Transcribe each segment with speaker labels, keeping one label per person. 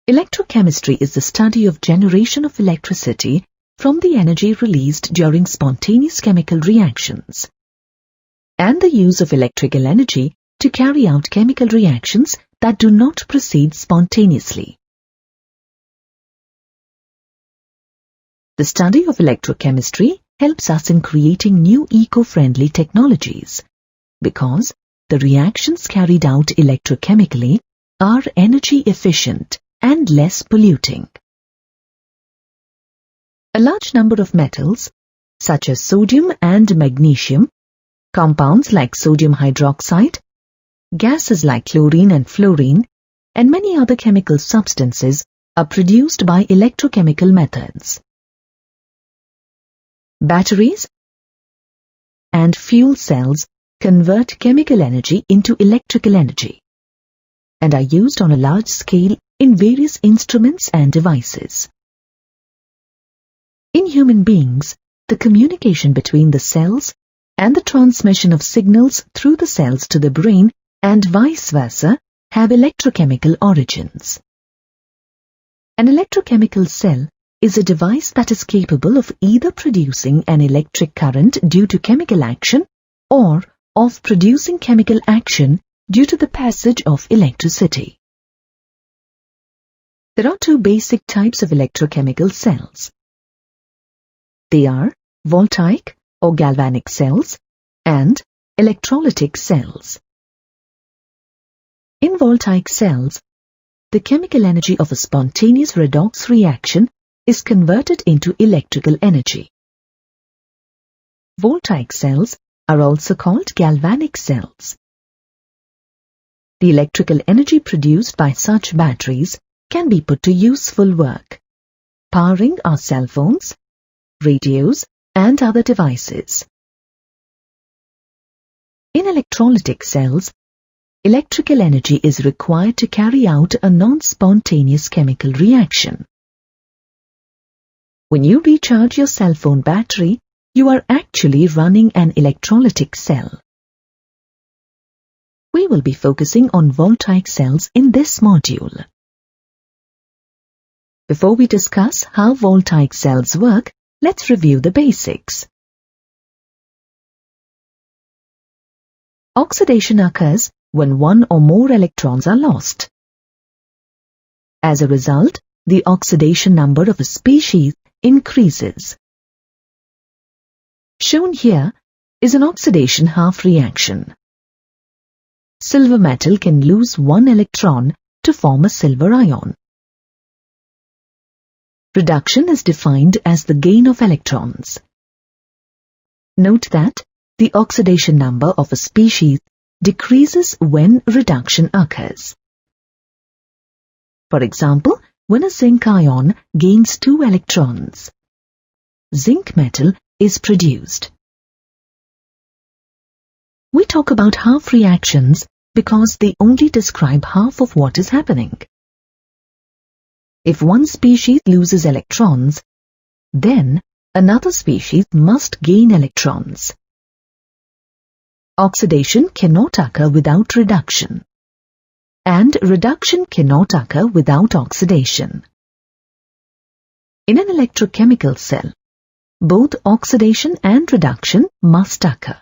Speaker 1: Electrochemistry is the study of generation of electricity from the energy released during spontaneous chemical reactions, and the use of electrical energy to carry out chemical reactions that do not proceed spontaneously. The study of electrochemistry helps us in creating new eco-friendly technologies because the reactions carried out electrochemically are energy efficient and less polluting. A large number of metals, such as sodium and magnesium, compounds like sodium hydroxide, gases like chlorine and fluorine, and many other chemical substances are produced by electrochemical methods. Batteries and fuel cells convert chemical energy into electrical energy and are used on a large scale in various instruments and devices. In human beings, the communication between the cells and the transmission of signals through the cells to the brain and vice versa have electrochemical origins. An electrochemical cell is a device that is capable of either producing an electric current due to chemical action or of producing chemical action due to the passage of electricity. There are two basic types of electrochemical cells. They are voltaic or galvanic cells and electrolytic cells. In voltaic cells, the chemical energy of a spontaneous redox reaction is converted into electrical energy. Voltaic cells are also called galvanic cells. The electrical energy produced by such batteries can be put to useful work, powering our cell phones, radios, and other devices. In electrolytic cells, electrical energy is required to carry out a non-spontaneous chemical reaction. When you recharge your cell phone battery, you are actually running an electrolytic cell. We will be focusing on voltaic cells in this module. Before we discuss how voltaic cells work, let's review the basics. Oxidation occurs when one or more electrons are lost. As a result, the oxidation number of a species increases. Shown here is an oxidation half reaction. Silver metal can lose one electron to form a silver ion. Reduction is defined as the gain of electrons. Note that the oxidation number of a species decreases when reduction occurs. For example, when a zinc ion gains 2 electrons, zinc metal is produced. We talk about half reactions because they only describe half of what is happening. If one species loses electrons, then another species must gain electrons. Oxidation cannot occur without reduction, and reduction cannot occur without oxidation. In an electrochemical cell, both oxidation and reduction must occur.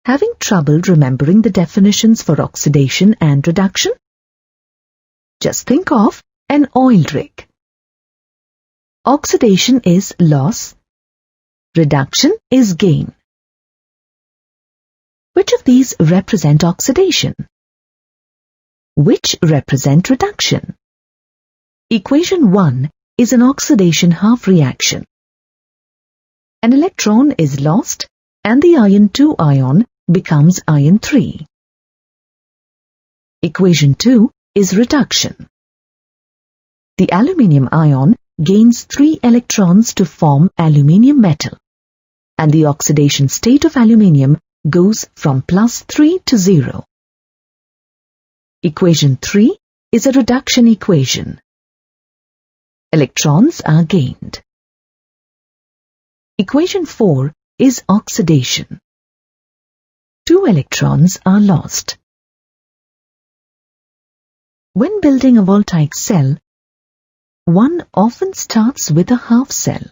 Speaker 1: Having trouble remembering the definitions for oxidation and reduction? Just think of an oil rig. Oxidation is loss, reduction is gain. Which of these represent oxidation? Which represent reduction? Equation 1 is an oxidation half reaction. An electron is lost and the iron 2 ion becomes iron 3. Equation 2 is reduction. The aluminium ion gains 3 electrons to form aluminium metal, and the oxidation state of aluminium goes from +3 to 0. Equation 3 is a reduction equation. Electrons are gained. Equation 4 is oxidation. 2 electrons are lost. When building a voltaic cell, one often starts with a half cell.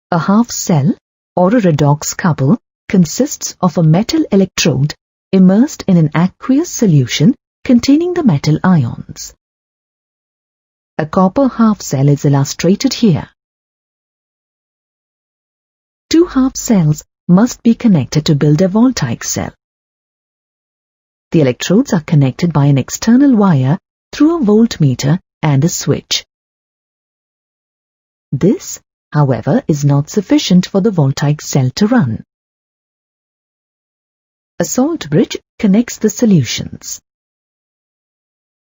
Speaker 1: A half cell, or a redox couple, consists of a metal electrode immersed in an aqueous solution containing the metal ions. A copper half cell is illustrated here. 2 half cells must be connected to build a voltaic cell. The electrodes are connected by an external wire through a voltmeter and a switch. This, however, is not sufficient for the voltaic cell to run. A salt bridge connects the solutions.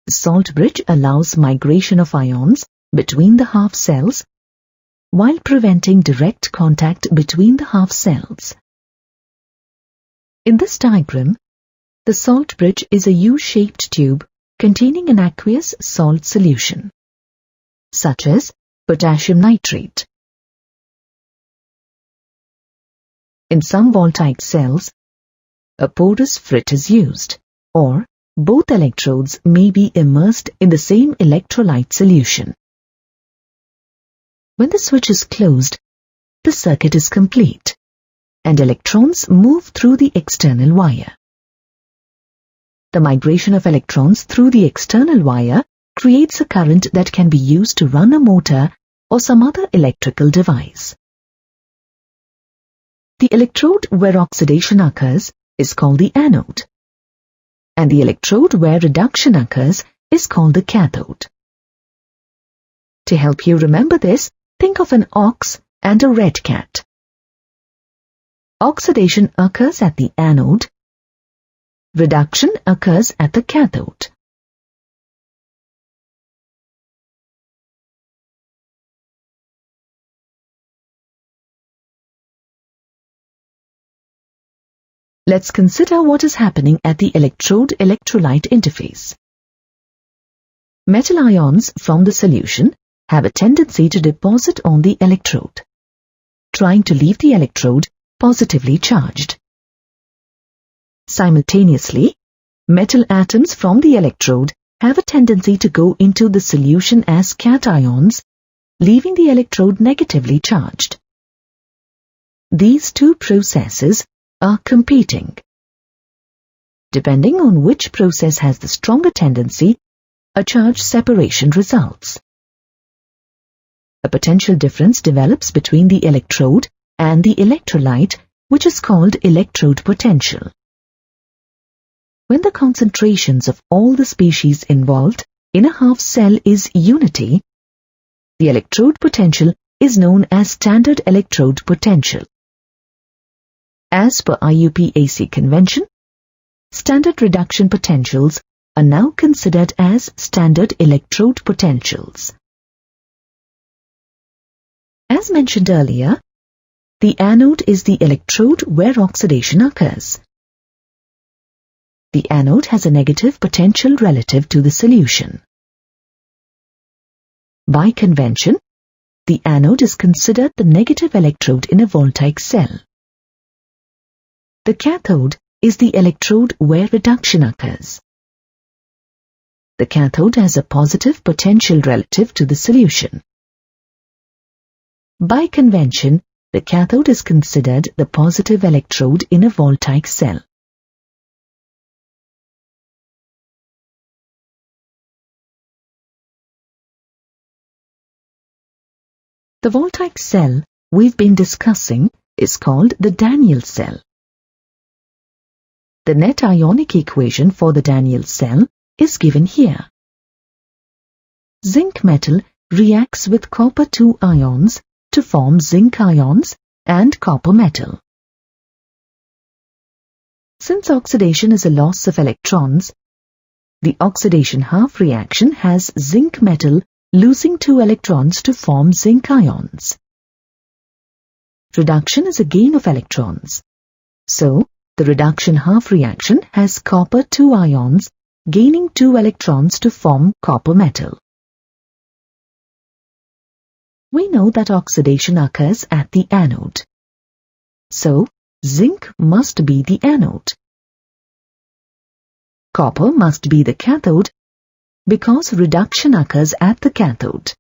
Speaker 1: The salt bridge allows migration of ions between the half cells while preventing direct contact between the half cells. In this diagram, the salt bridge is a U-shaped tube containing an aqueous salt solution, such as potassium nitrate. In some voltaic cells, a porous frit is used, or both electrodes may be immersed in the same electrolyte solution. When the switch is closed, the circuit is complete, and electrons move through the external wire. The migration of electrons through the external wire creates a current that can be used to run a motor or some other electrical device. The electrode where oxidation occurs is called the anode, and the electrode where reduction occurs is called the cathode. To help you remember this, think of an ox and a red cat. Oxidation occurs at the anode. Reduction occurs at the cathode. Let's consider what is happening at the electrode-electrolyte interface. Metal ions from the solution have a tendency to deposit on the electrode, trying to leave the electrode positively charged. Simultaneously, metal atoms from the electrode have a tendency to go into the solution as cations, leaving the electrode negatively charged. These two processes are competing. Depending on which process has the stronger tendency, a charge separation results. A potential difference develops between the electrode and the electrolyte, which is called electrode potential. When the concentrations of all the species involved in a half cell is unity, the electrode potential is known as standard electrode potential. As per IUPAC convention, standard reduction potentials are now considered as standard electrode potentials. As mentioned earlier, the anode is the electrode where oxidation occurs. The anode has a negative potential relative to the solution. By convention, the anode is considered the negative electrode in a voltaic cell. The cathode is the electrode where reduction occurs. The cathode has a positive potential relative to the solution. By convention, the cathode is considered the positive electrode in a voltaic cell. The voltaic cell we've been discussing is called the Daniell cell. The net ionic equation for the Daniell cell is given here. Zinc metal reacts with copper-2 ions to form zinc ions and copper metal. Since oxidation is a loss of electrons, the oxidation half reaction has zinc metal losing 2 electrons to form zinc ions. Reduction is a gain of electrons. So, the reduction half reaction has copper-2 ions gaining 2 electrons to form copper metal. We know that oxidation occurs at the anode. So, zinc must be the anode. Copper must be the cathode because reduction occurs at the cathode.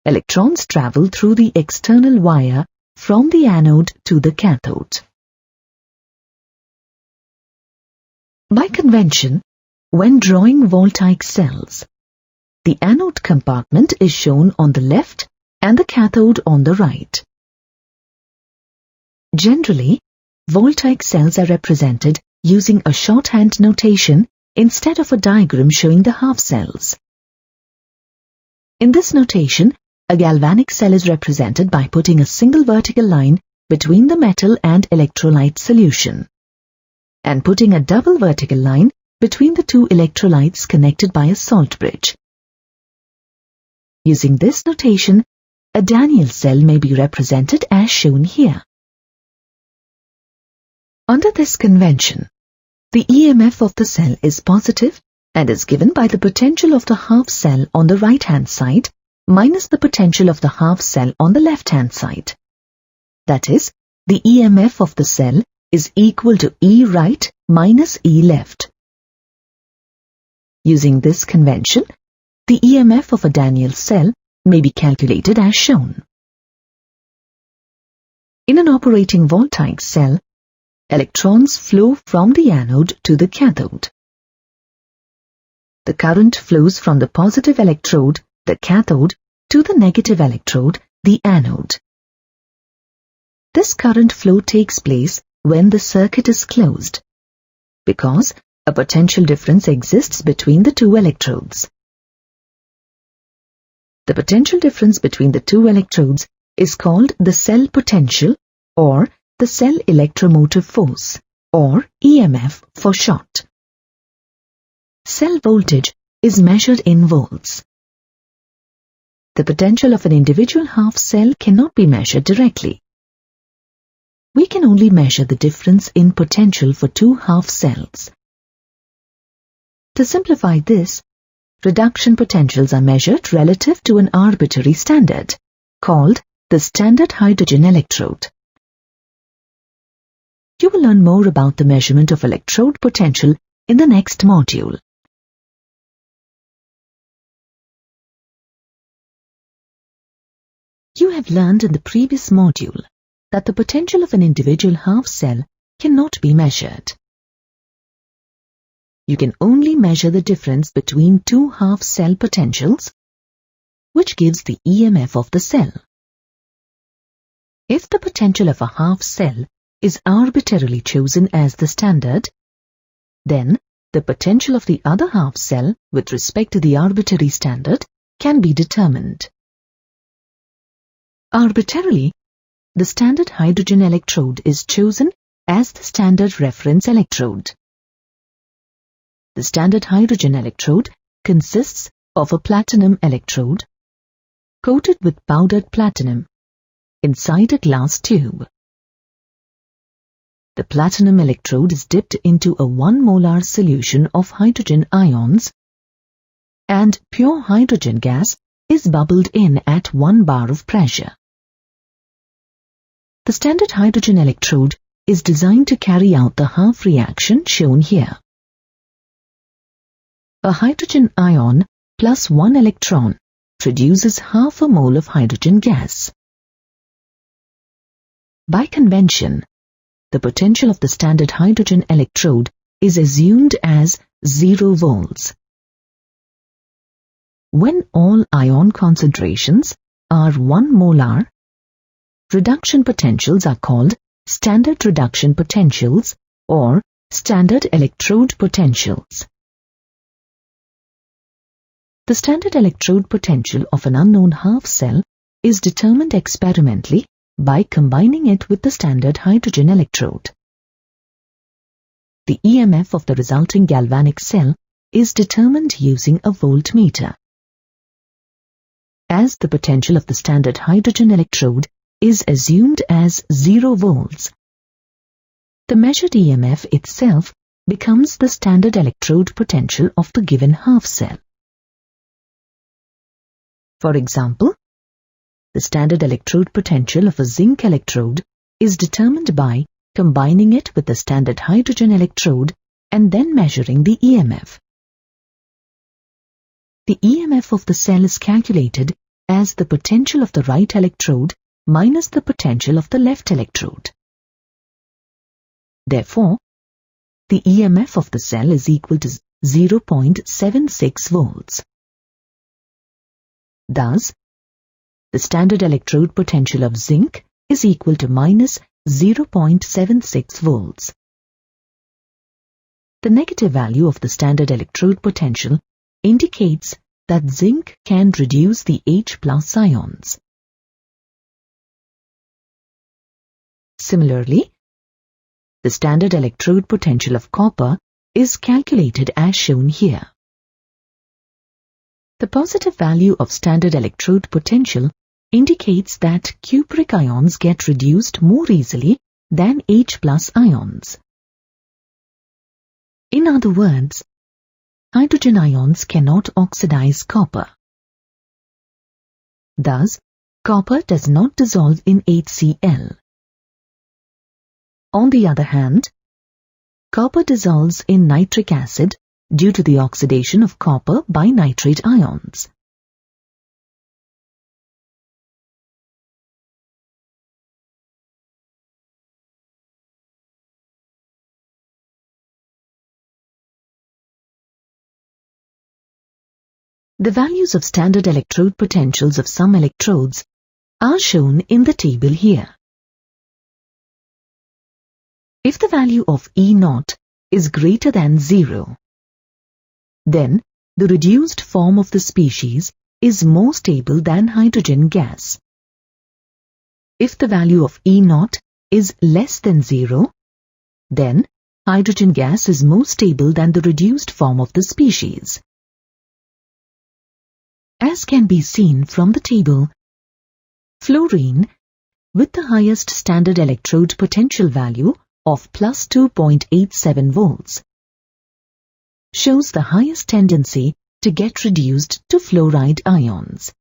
Speaker 1: Electrons travel through the external wire from the anode to the cathode. By convention, when drawing voltaic cells, the anode compartment is shown on the left and the cathode on the right. Generally, voltaic cells are represented using a shorthand notation instead of a diagram showing the half cells. In this notation, a galvanic cell is represented by putting a single vertical line between the metal and electrolyte solution, and putting a double vertical line between the two electrolytes connected by a salt bridge. Using this notation, a Daniell cell may be represented as shown here. Under this convention, the EMF of the cell is positive and is given by the potential of the half cell on the right-hand side minus the potential of the half cell on the left-hand side. That is, the EMF of the cell is equal to E right minus E left. Using this convention, the EMF of a Daniell cell may be calculated as shown. In an operating voltaic cell, electrons flow from the anode to the cathode. The current flows from the positive electrode, the cathode, to the negative electrode, the anode. This current flow takes place when the circuit is closed, because a potential difference exists between the two electrodes. The potential difference between the two electrodes is called the cell potential or the cell electromotive force, or EMF for short. Cell voltage is measured in volts. The potential of an individual half cell cannot be measured directly. We can only measure the difference in potential for two half cells. To simplify this, reduction potentials are measured relative to an arbitrary standard, called the standard hydrogen electrode. You will learn more about the measurement of electrode potential in the next module. You have learned in the previous module that the potential of an individual half cell cannot be measured. You can only measure the difference between two half cell potentials, which gives the EMF of the cell. If the potential of a half cell is arbitrarily chosen as the standard, then the potential of the other half cell with respect to the arbitrary standard can be determined. Arbitrarily, the standard hydrogen electrode is chosen as the standard reference electrode. The standard hydrogen electrode consists of a platinum electrode coated with powdered platinum inside a glass tube. The platinum electrode is dipped into a 1 molar solution of hydrogen ions, and pure hydrogen gas is bubbled in at 1 bar of pressure. The standard hydrogen electrode is designed to carry out the half reaction shown here. A hydrogen ion plus 1 electron produces half a mole of hydrogen gas. By convention, the potential of the standard hydrogen electrode is assumed as 0 volts. When all ion concentrations are 1 molar, reduction potentials are called standard reduction potentials or standard electrode potentials. The standard electrode potential of an unknown half cell is determined experimentally by combining it with the standard hydrogen electrode. The EMF of the resulting galvanic cell is determined using a voltmeter. As the potential of the standard hydrogen electrode is assumed as 0 volts, the measured EMF itself becomes the standard electrode potential of the given half cell. For example, the standard electrode potential of a zinc electrode is determined by combining it with the standard hydrogen electrode and then measuring the EMF. The EMF of the cell is calculated as the potential of the right electrode minus the potential of the left electrode. Therefore, the EMF of the cell is equal to 0.76 volts. Thus, the standard electrode potential of zinc is equal to minus 0.76 volts. The negative value of the standard electrode potential indicates that zinc can reduce the H+ ions. Similarly, the standard electrode potential of copper is calculated as shown here. The positive value of standard electrode potential indicates that cupric ions get reduced more easily than H+ ions. In other words, hydrogen ions cannot oxidize copper. Thus, copper does not dissolve in HCl. On the other hand, copper dissolves in nitric acid due to the oxidation of copper by nitrate ions. The values of standard electrode potentials of some electrodes are shown in the table here. If the value of E0 is greater than 0, then the reduced form of the species is more stable than hydrogen gas. If the value of E0 is less than 0, then hydrogen gas is more stable than the reduced form of the species. As can be seen from the table, fluorine, with the highest standard electrode potential value of plus 2.87 volts, shows the highest tendency to get reduced to fluoride ions.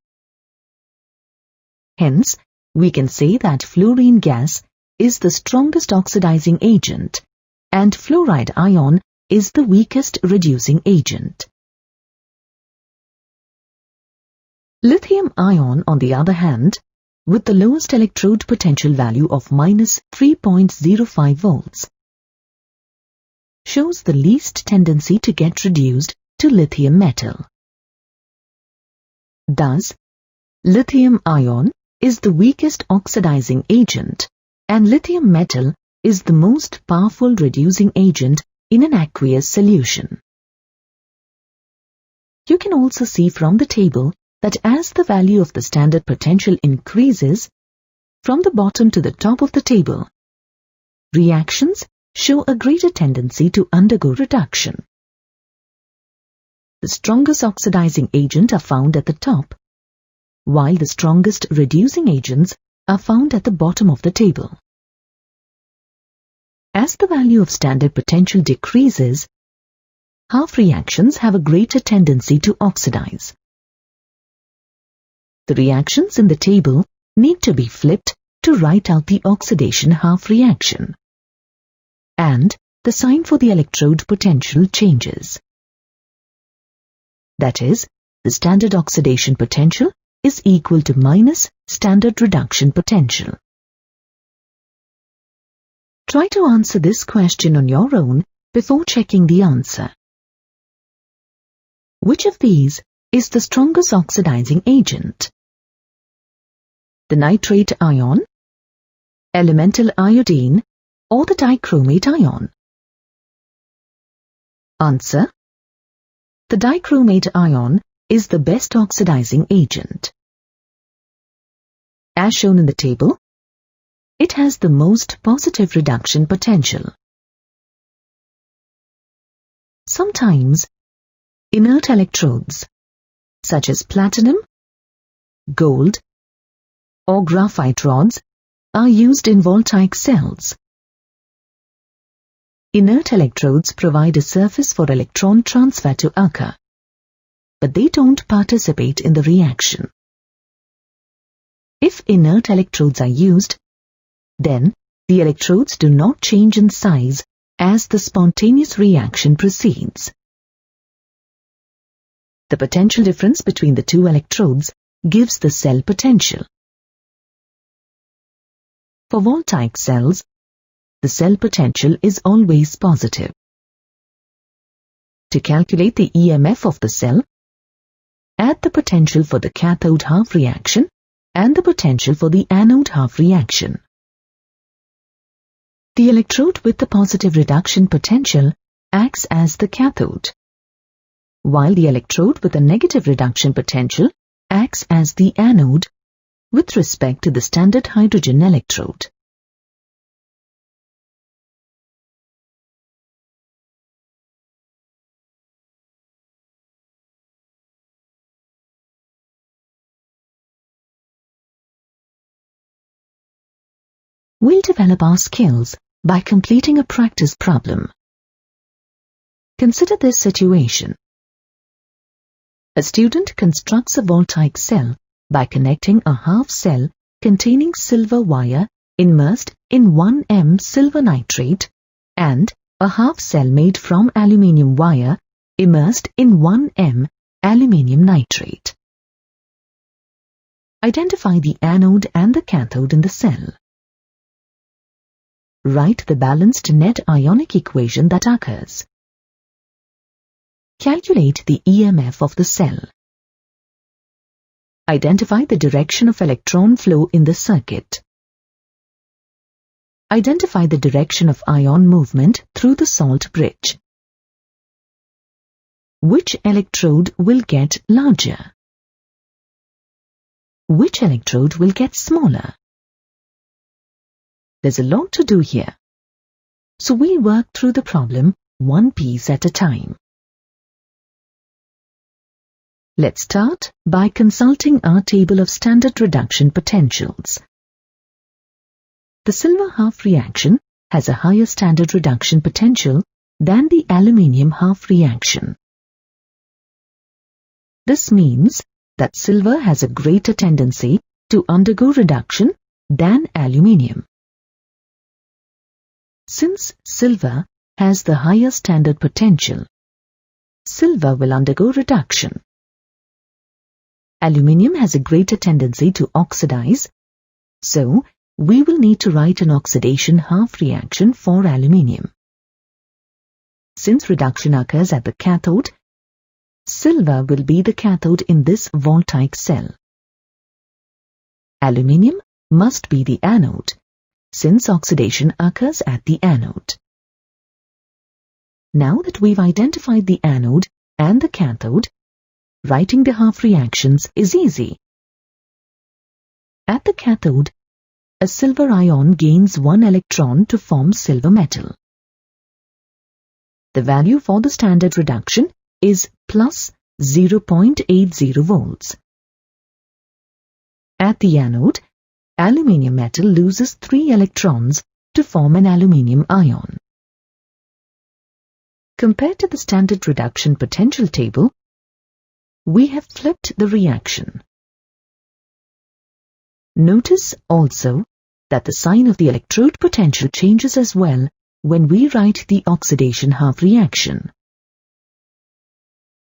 Speaker 1: Hence, we can say that fluorine gas is the strongest oxidizing agent and fluoride ion is the weakest reducing agent. Lithium ion, on the other hand, with the lowest electrode potential value of minus 3.05 volts, shows the least tendency to get reduced to lithium metal. Thus, lithium ion is the weakest oxidizing agent and lithium metal is the most powerful reducing agent in an aqueous solution. You can also see from the table that as the value of the standard potential increases, from the bottom to the top of the table, reactions show a greater tendency to undergo reduction. The strongest oxidizing agent are found at the top, while the strongest reducing agents are found at the bottom of the table. As the value of standard potential decreases, half reactions have a greater tendency to oxidize. The reactions in the table need to be flipped to write out the oxidation half reaction, and the sign for the electrode potential changes. That is, the standard oxidation potential is equal to minus standard reduction potential. Try to answer this question on your own before checking the answer. Which of these is the strongest oxidizing agent? The nitrate ion, elemental iodine, or the dichromate ion? Answer: the dichromate ion is the best oxidizing agent. As shown in the table, it has the most positive reduction potential. Sometimes, inert electrodes, such as platinum, gold, or graphite rods, are used in voltaic cells. Inert electrodes provide a surface for electron transfer to occur, but they don't participate in the reaction. If inert electrodes are used, then the electrodes do not change in size as the spontaneous reaction proceeds. The potential difference between the two electrodes gives the cell potential. For voltaic cells, the cell potential is always positive. To calculate the EMF of the cell, add the potential for the cathode half reaction and the potential for the anode half reaction. The electrode with the positive reduction potential acts as the cathode, while the electrode with a negative reduction potential acts as the anode with respect to the standard hydrogen electrode. We'll develop our skills by completing a practice problem. Consider this situation. A student constructs a voltaic cell by connecting a half cell containing silver wire immersed in 1 silver nitrate and a half cell made from aluminium wire immersed in 1 aluminium nitrate. Identify the anode and the cathode in the cell. Write the balanced net ionic equation that occurs. Calculate the EMF of the cell. Identify the direction of electron flow in the circuit. Identify the direction of ion movement through the salt bridge. Which electrode will get larger? Which electrode will get smaller? There's a lot to do here, so we'll work through the problem one piece at a time. Let's start by consulting our table of standard reduction potentials. The silver half reaction has a higher standard reduction potential than the aluminium half reaction. This means that silver has a greater tendency to undergo reduction than aluminium. Since silver has the higher standard potential, silver will undergo reduction. Aluminium has a greater tendency to oxidize, so we will need to write an oxidation half reaction for aluminium. Since reduction occurs at the cathode, silver will be the cathode in this voltaic cell. Aluminium must be the anode, since oxidation occurs at the anode. Now that we've identified the anode and the cathode, writing the half reactions is easy. At the cathode, a silver ion gains 1 electron to form silver metal. The value for the standard reduction is plus 0.80 volts. At the anode, aluminium metal loses 3 electrons to form an aluminium ion. Compared to the standard reduction potential table, we have flipped the reaction. Notice also that the sign of the electrode potential changes as well when we write the oxidation half reaction.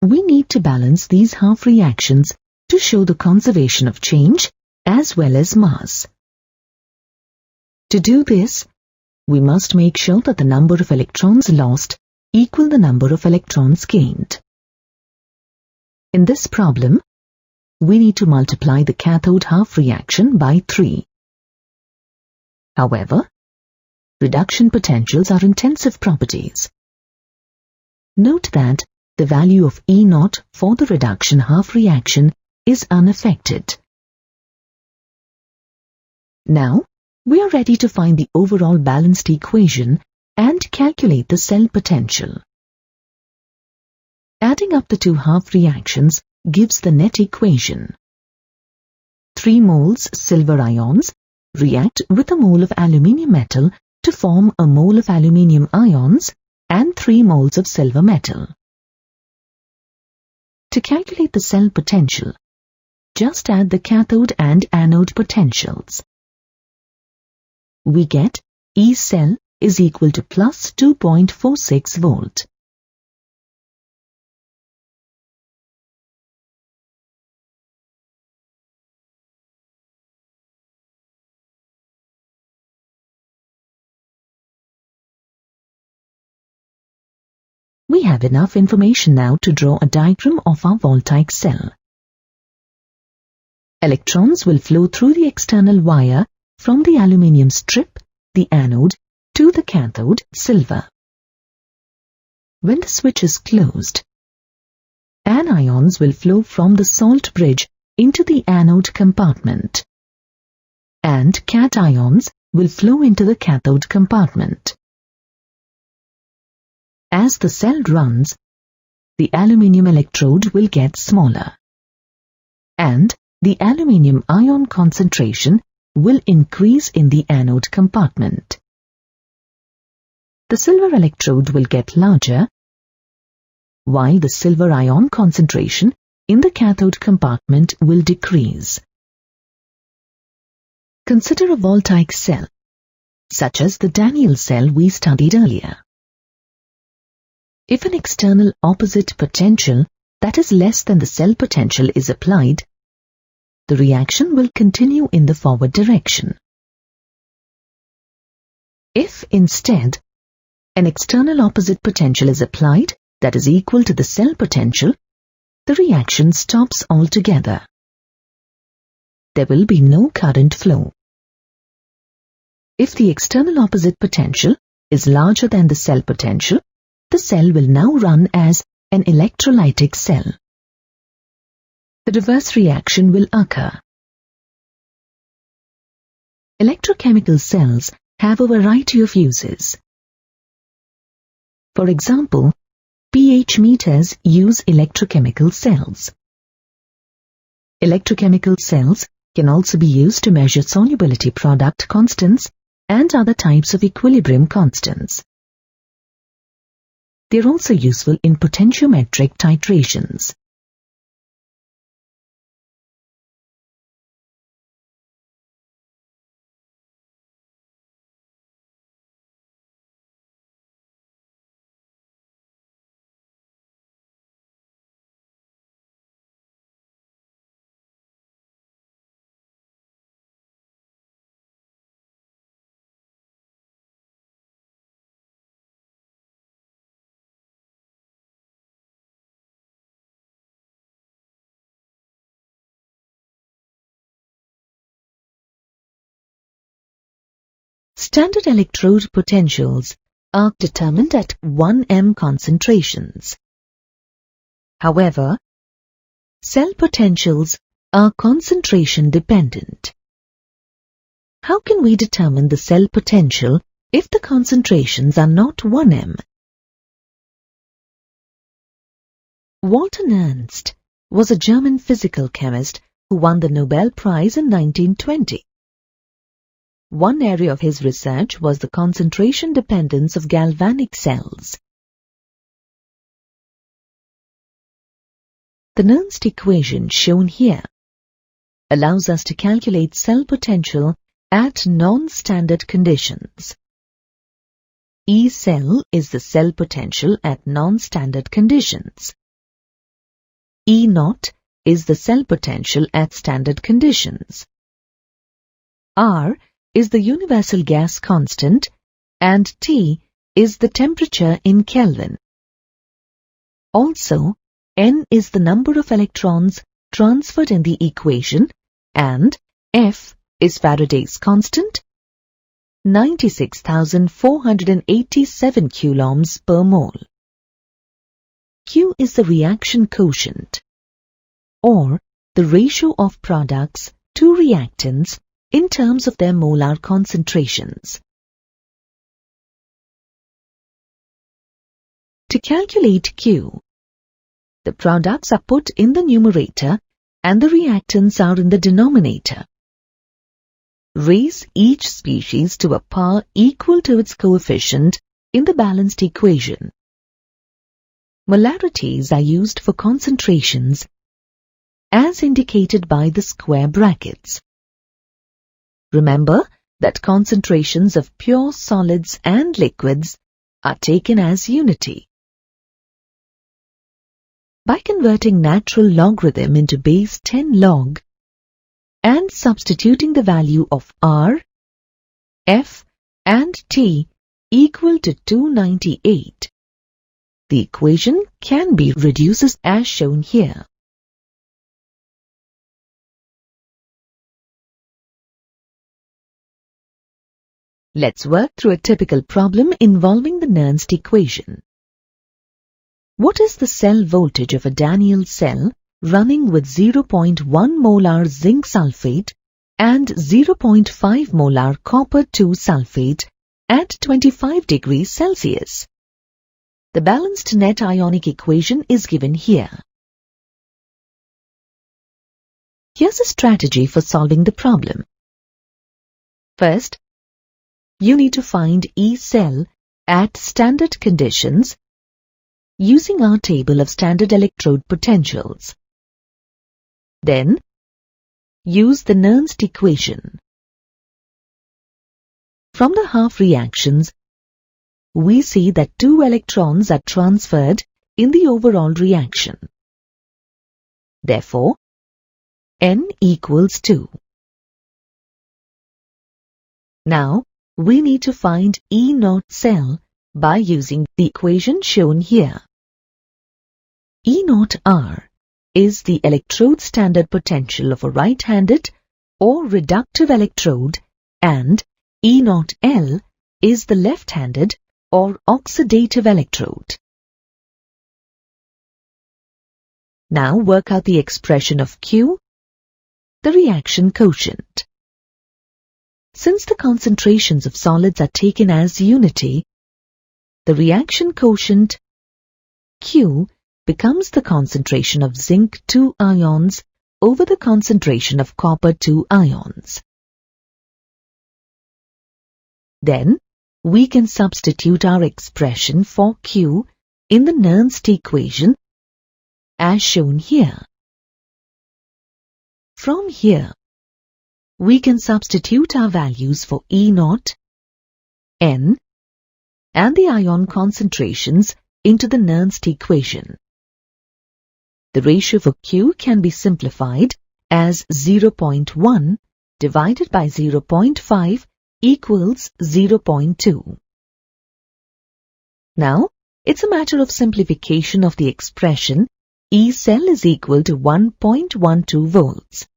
Speaker 1: We need to balance these half reactions to show the conservation of change as well as mass. To do this, we must make sure that the number of electrons lost equal the number of electrons gained. In this problem, we need to multiply the cathode half reaction by 3. However, reduction potentials are intensive properties. Note that the value of E0 for the reduction half reaction is unaffected. Now, we are ready to find the overall balanced equation and calculate the cell potential. Adding up the two half reactions gives the net equation. 3 moles silver ions react with a mole of aluminium metal to form a mole of aluminium ions and 3 moles of silver metal. To calculate the cell potential, just add the cathode and anode potentials. We get E cell is equal to plus 2.46 volt. We have enough information now to draw a diagram of our voltaic cell. Electrons will flow through the external wire from the aluminium strip, the anode, to the cathode, silver. When the switch is closed, anions will flow from the salt bridge into the anode compartment, and cations will flow into the cathode compartment. As the cell runs, the aluminium electrode will get smaller, and the aluminium ion concentration will increase in the anode compartment. The silver electrode will get larger, while the silver ion concentration in the cathode compartment will decrease. Consider a voltaic cell, such as the Daniell cell we studied earlier. If an external opposite potential that is less than the cell potential is applied, the reaction will continue in the forward direction. If instead an external opposite potential is applied that is equal to the cell potential, the reaction stops altogether. There will be no current flow. If the external opposite potential is larger than the cell potential, the cell will now run as an electrolytic cell. The reverse reaction will occur. Electrochemical cells have a variety of uses. For example, pH meters use electrochemical cells. Electrochemical cells can also be used to measure solubility product constants and other types of equilibrium constants. They are also useful in potentiometric titrations. Standard electrode potentials are determined at 1m concentrations. However, cell potentials are concentration dependent. How can we determine the cell potential if the concentrations are not 1m? Walter Nernst was a German physical chemist who won the Nobel Prize in 1920. One area of his research was the concentration dependence of galvanic cells. The Nernst equation shown here allows us to calculate cell potential at non-standard conditions. E cell is the cell potential at non-standard conditions. E naught is the cell potential at standard conditions. R is the universal gas constant and T is the temperature in Kelvin. Also, N is the number of electrons transferred in the equation and F is Faraday's constant, 96,487 coulombs per mole. Q is the reaction quotient, or the ratio of products to reactants in terms of their molar concentrations. To calculate Q, the products are put in the numerator and the reactants are in the denominator. Raise each species to a power equal to its coefficient in the balanced equation. Molarities are used for concentrations as indicated by the square brackets. Remember that concentrations of pure solids and liquids are taken as unity. By converting natural logarithm into base 10 log and substituting the value of R, F and T equal to 298, the equation can be reduced as shown here. Let's work through a typical problem involving the Nernst equation. What is the cell voltage of a Daniell cell running with 0.1 molar zinc sulfate and 0.5 molar copper 2 sulfate at 25 degrees Celsius? The balanced net ionic equation is given here. Here's a strategy for solving the problem. First, you need to find E cell at standard conditions using our table of standard electrode potentials. Then, use the Nernst equation. From the half reactions, we see that 2 electrons are transferred in the overall reaction. Therefore, N equals 2. Now, we need to find E naught cell by using the equation shown here. E naught R is the electrode standard potential of a right-handed or reductive electrode, and E naught L is the left-handed or oxidative electrode. Now work out the expression of Q, the reaction quotient. Since the concentrations of solids are taken as unity, the reaction quotient Q becomes the concentration of zinc 2 ions over the concentration of copper 2 ions. Then, we can substitute our expression for Q in the Nernst equation as shown here. From here, we can substitute our values for E naught, N, and the ion concentrations into the Nernst equation. The ratio for Q can be simplified as 0.1 divided by 0.5 equals 0.2. Now, it's a matter of simplification of the expression E cell is equal to 1.12 volts.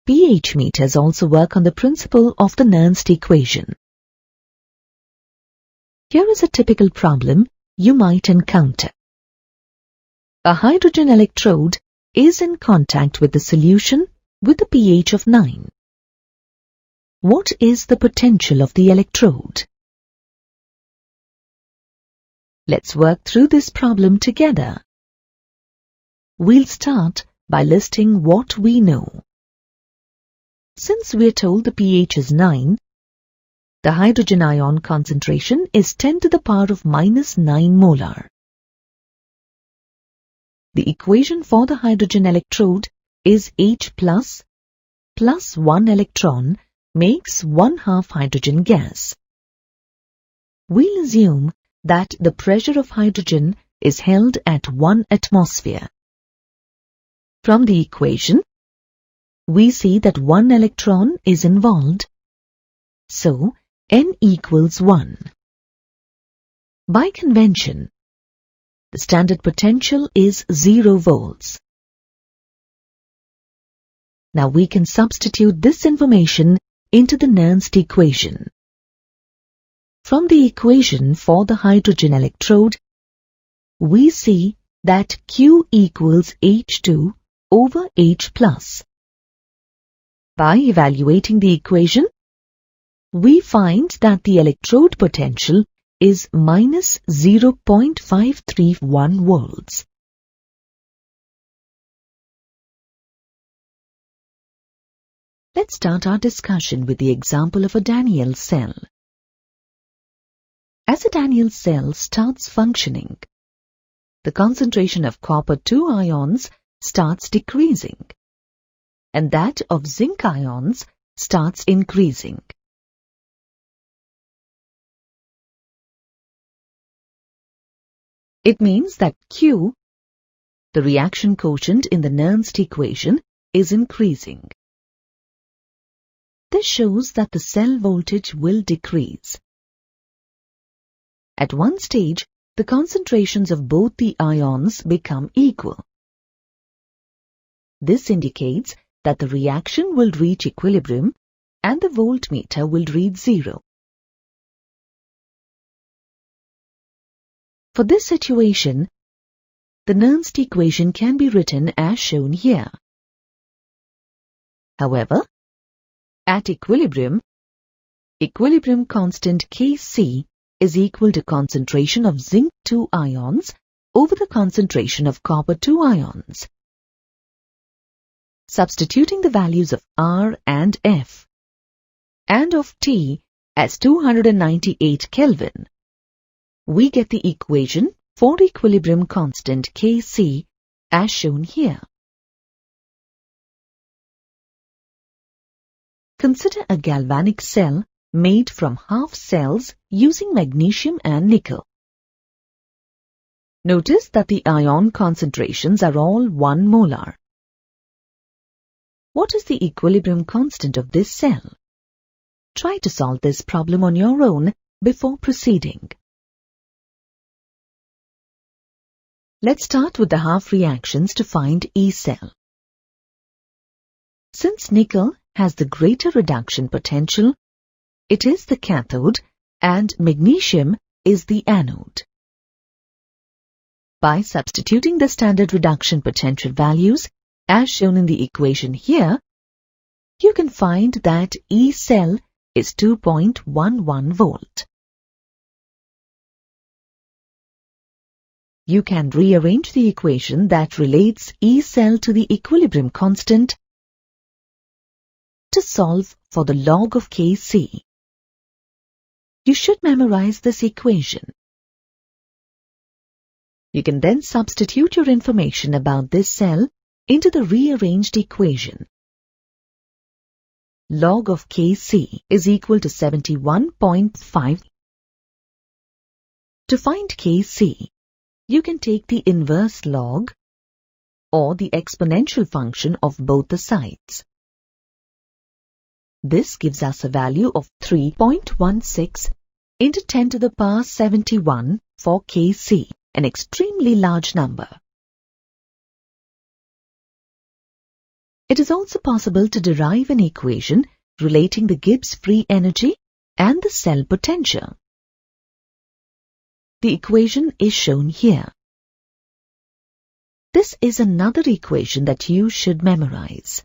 Speaker 1: pH meters also work on the principle of the Nernst equation. Here is a typical problem you might encounter. A hydrogen electrode is in contact with the solution with a pH of 9. What is the potential of the electrode? Let's work through this problem together. We'll start by listing what we know. Since we're told the pH is 9, the hydrogen ion concentration is 10 to the power of minus 9 molar. The equation for the hydrogen electrode is H plus 1 electron makes 1/2 hydrogen gas. We'll assume that the pressure of hydrogen is held at 1 atmosphere. From the equation, we see that 1 electron is involved, so N equals 1. By convention, the standard potential is 0 volts. Now we can substitute this information into the Nernst equation. From the equation for the hydrogen electrode, we see that Q equals H2 over H plus. By evaluating the equation, we find that the electrode potential is minus 0.531 volts. Let's start our discussion with the example of a Daniell cell. As a Daniell cell starts functioning, the concentration of copper-2 ions starts decreasing, and that of zinc ions starts increasing. It means that Q, the reaction quotient in the Nernst equation, is increasing. This shows that the cell voltage will decrease. At one stage, the concentrations of both the ions become equal. This indicates that the reaction will reach equilibrium and the voltmeter will read 0. For this situation, the Nernst equation can be written as shown here. However, at equilibrium constant Kc is equal to concentration of zinc 2 ions over the concentration of copper 2 ions. Substituting the values of R and F and of T as 298 Kelvin, we get the equation for equilibrium constant Kc as shown here. Consider a galvanic cell made from half cells using magnesium and nickel. Notice that the ion concentrations are all 1 molar. What is the equilibrium constant of this cell? Try to solve this problem on your own before proceeding. Let's start with the half reactions to find E cell. Since nickel has the greater reduction potential, it is the cathode and magnesium is the anode. By substituting the standard reduction potential values as shown in the equation here, you can find that E cell is 2.11 volt. You can rearrange the equation that relates E cell to the equilibrium constant to solve for the log of Kc. You should memorize this equation. You can then substitute your information about this cell into the rearranged equation. Log of Kc is equal to 71.5. To find Kc, you can take the inverse log or the exponential function of both the sides. This gives us a value of 3.16 into 10 to the power 71 for Kc, an extremely large number. It is also possible to derive an equation relating the Gibbs free energy and the cell potential. The equation is shown here. This is another equation that you should memorize.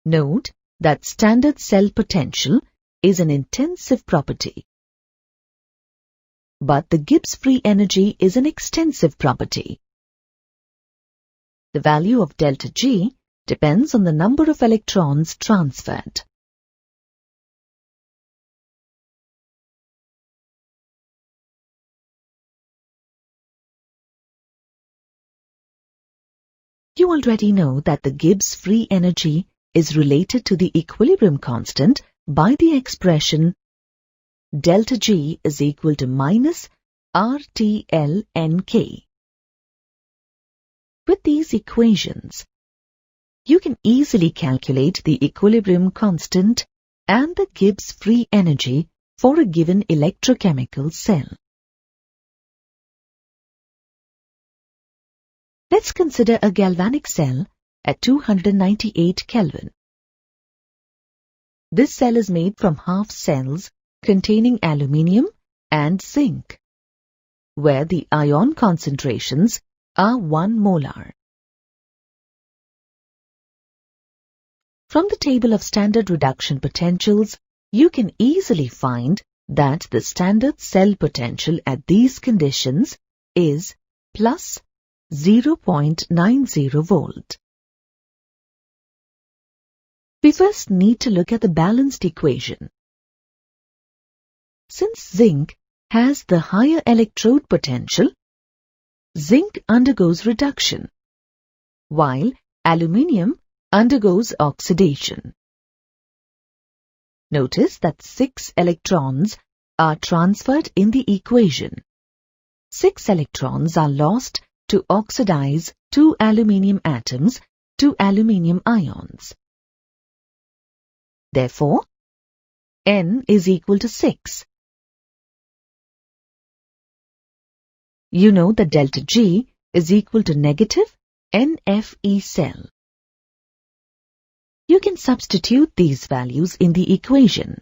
Speaker 1: Note that standard cell potential is an intensive property, but the Gibbs free energy is an extensive property. The value of delta G depends on the number of electrons transferred. You already know that the Gibbs free energy is related to the equilibrium constant by the expression delta G is equal to minus RTLNK. With these equations, you can easily calculate the equilibrium constant and the Gibbs free energy for a given electrochemical cell. Let's consider a galvanic cell at 298 Kelvin. This cell is made from half cells containing aluminium and zinc, where the ion concentrations are 1 molar. From the table of standard reduction potentials, you can easily find that the standard cell potential at these conditions is plus 0.90 volt. We first need to look at the balanced equation. Since zinc has the higher electrode potential, zinc undergoes reduction, while aluminium undergoes oxidation. Notice that 6 electrons are transferred in the equation. 6 electrons are lost to oxidize 2 aluminium atoms to aluminium ions. Therefore, N is equal to 6. You know that delta G is equal to negative NFe cell. You can substitute these values in the equation.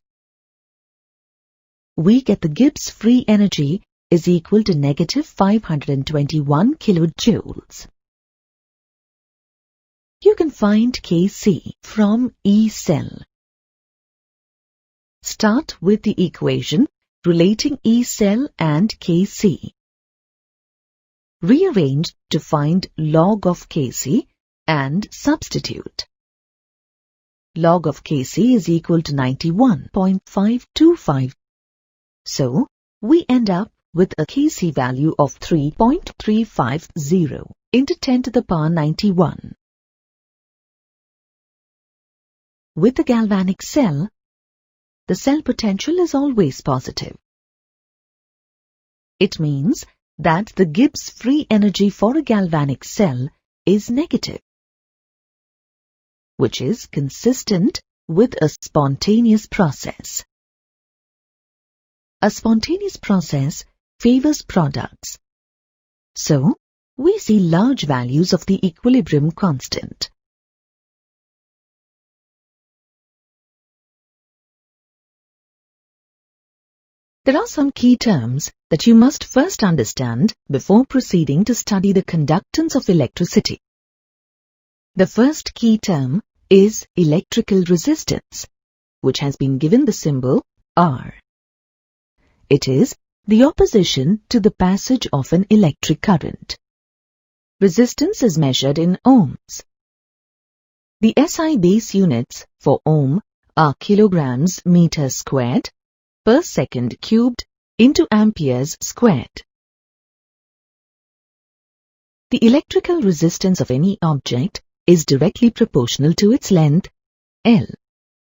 Speaker 1: We get the Gibbs free energy is equal to negative 521 kilojoules. You can find Kc from E cell. Start with the equation relating E cell and Kc. Rearrange to find log of Kc and substitute. Log of Kc is equal to 91.525. So, we end up with a Kc value of 3.350 into 10 to the power 91. With the galvanic cell, the cell potential is always positive. It means that the Gibbs free energy for a galvanic cell is negative, which is consistent with a spontaneous process. A spontaneous process favors products. So, we see large values of the equilibrium constant. There are some key terms that you must first understand before proceeding to study the conductance of electricity. The first key term is electrical resistance, which has been given the symbol R. It is the opposition to the passage of an electric current. Resistance is measured in ohms. The SI base units for ohm are kilograms meter squared per second cubed into amperes squared. The electrical resistance of any object is directly proportional to its length, L,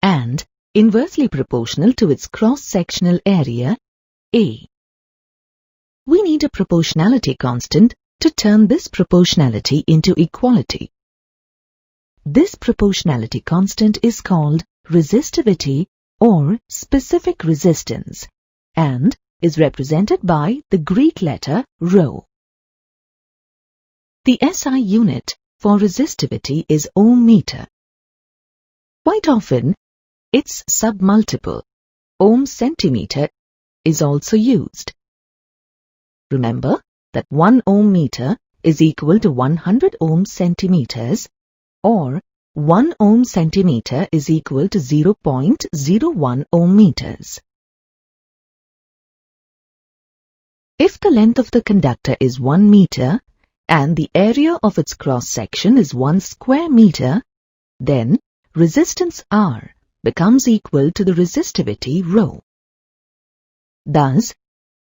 Speaker 1: and inversely proportional to its cross-sectional area, A. We need a proportionality constant to turn this proportionality into equality. This proportionality constant is called resistivity or specific resistance and is represented by the Greek letter ρ. The SI unit for resistivity is ohm meter. Quite often, its submultiple, ohm centimeter, is also used. Remember that 1 ohm meter is equal to 100 ohm centimeters, or 1 ohm centimeter is equal to 0.01 ohm meters. If the length of the conductor is 1 meter and the area of its cross-section is 1 square meter, then resistance R becomes equal to the resistivity ρ. Thus,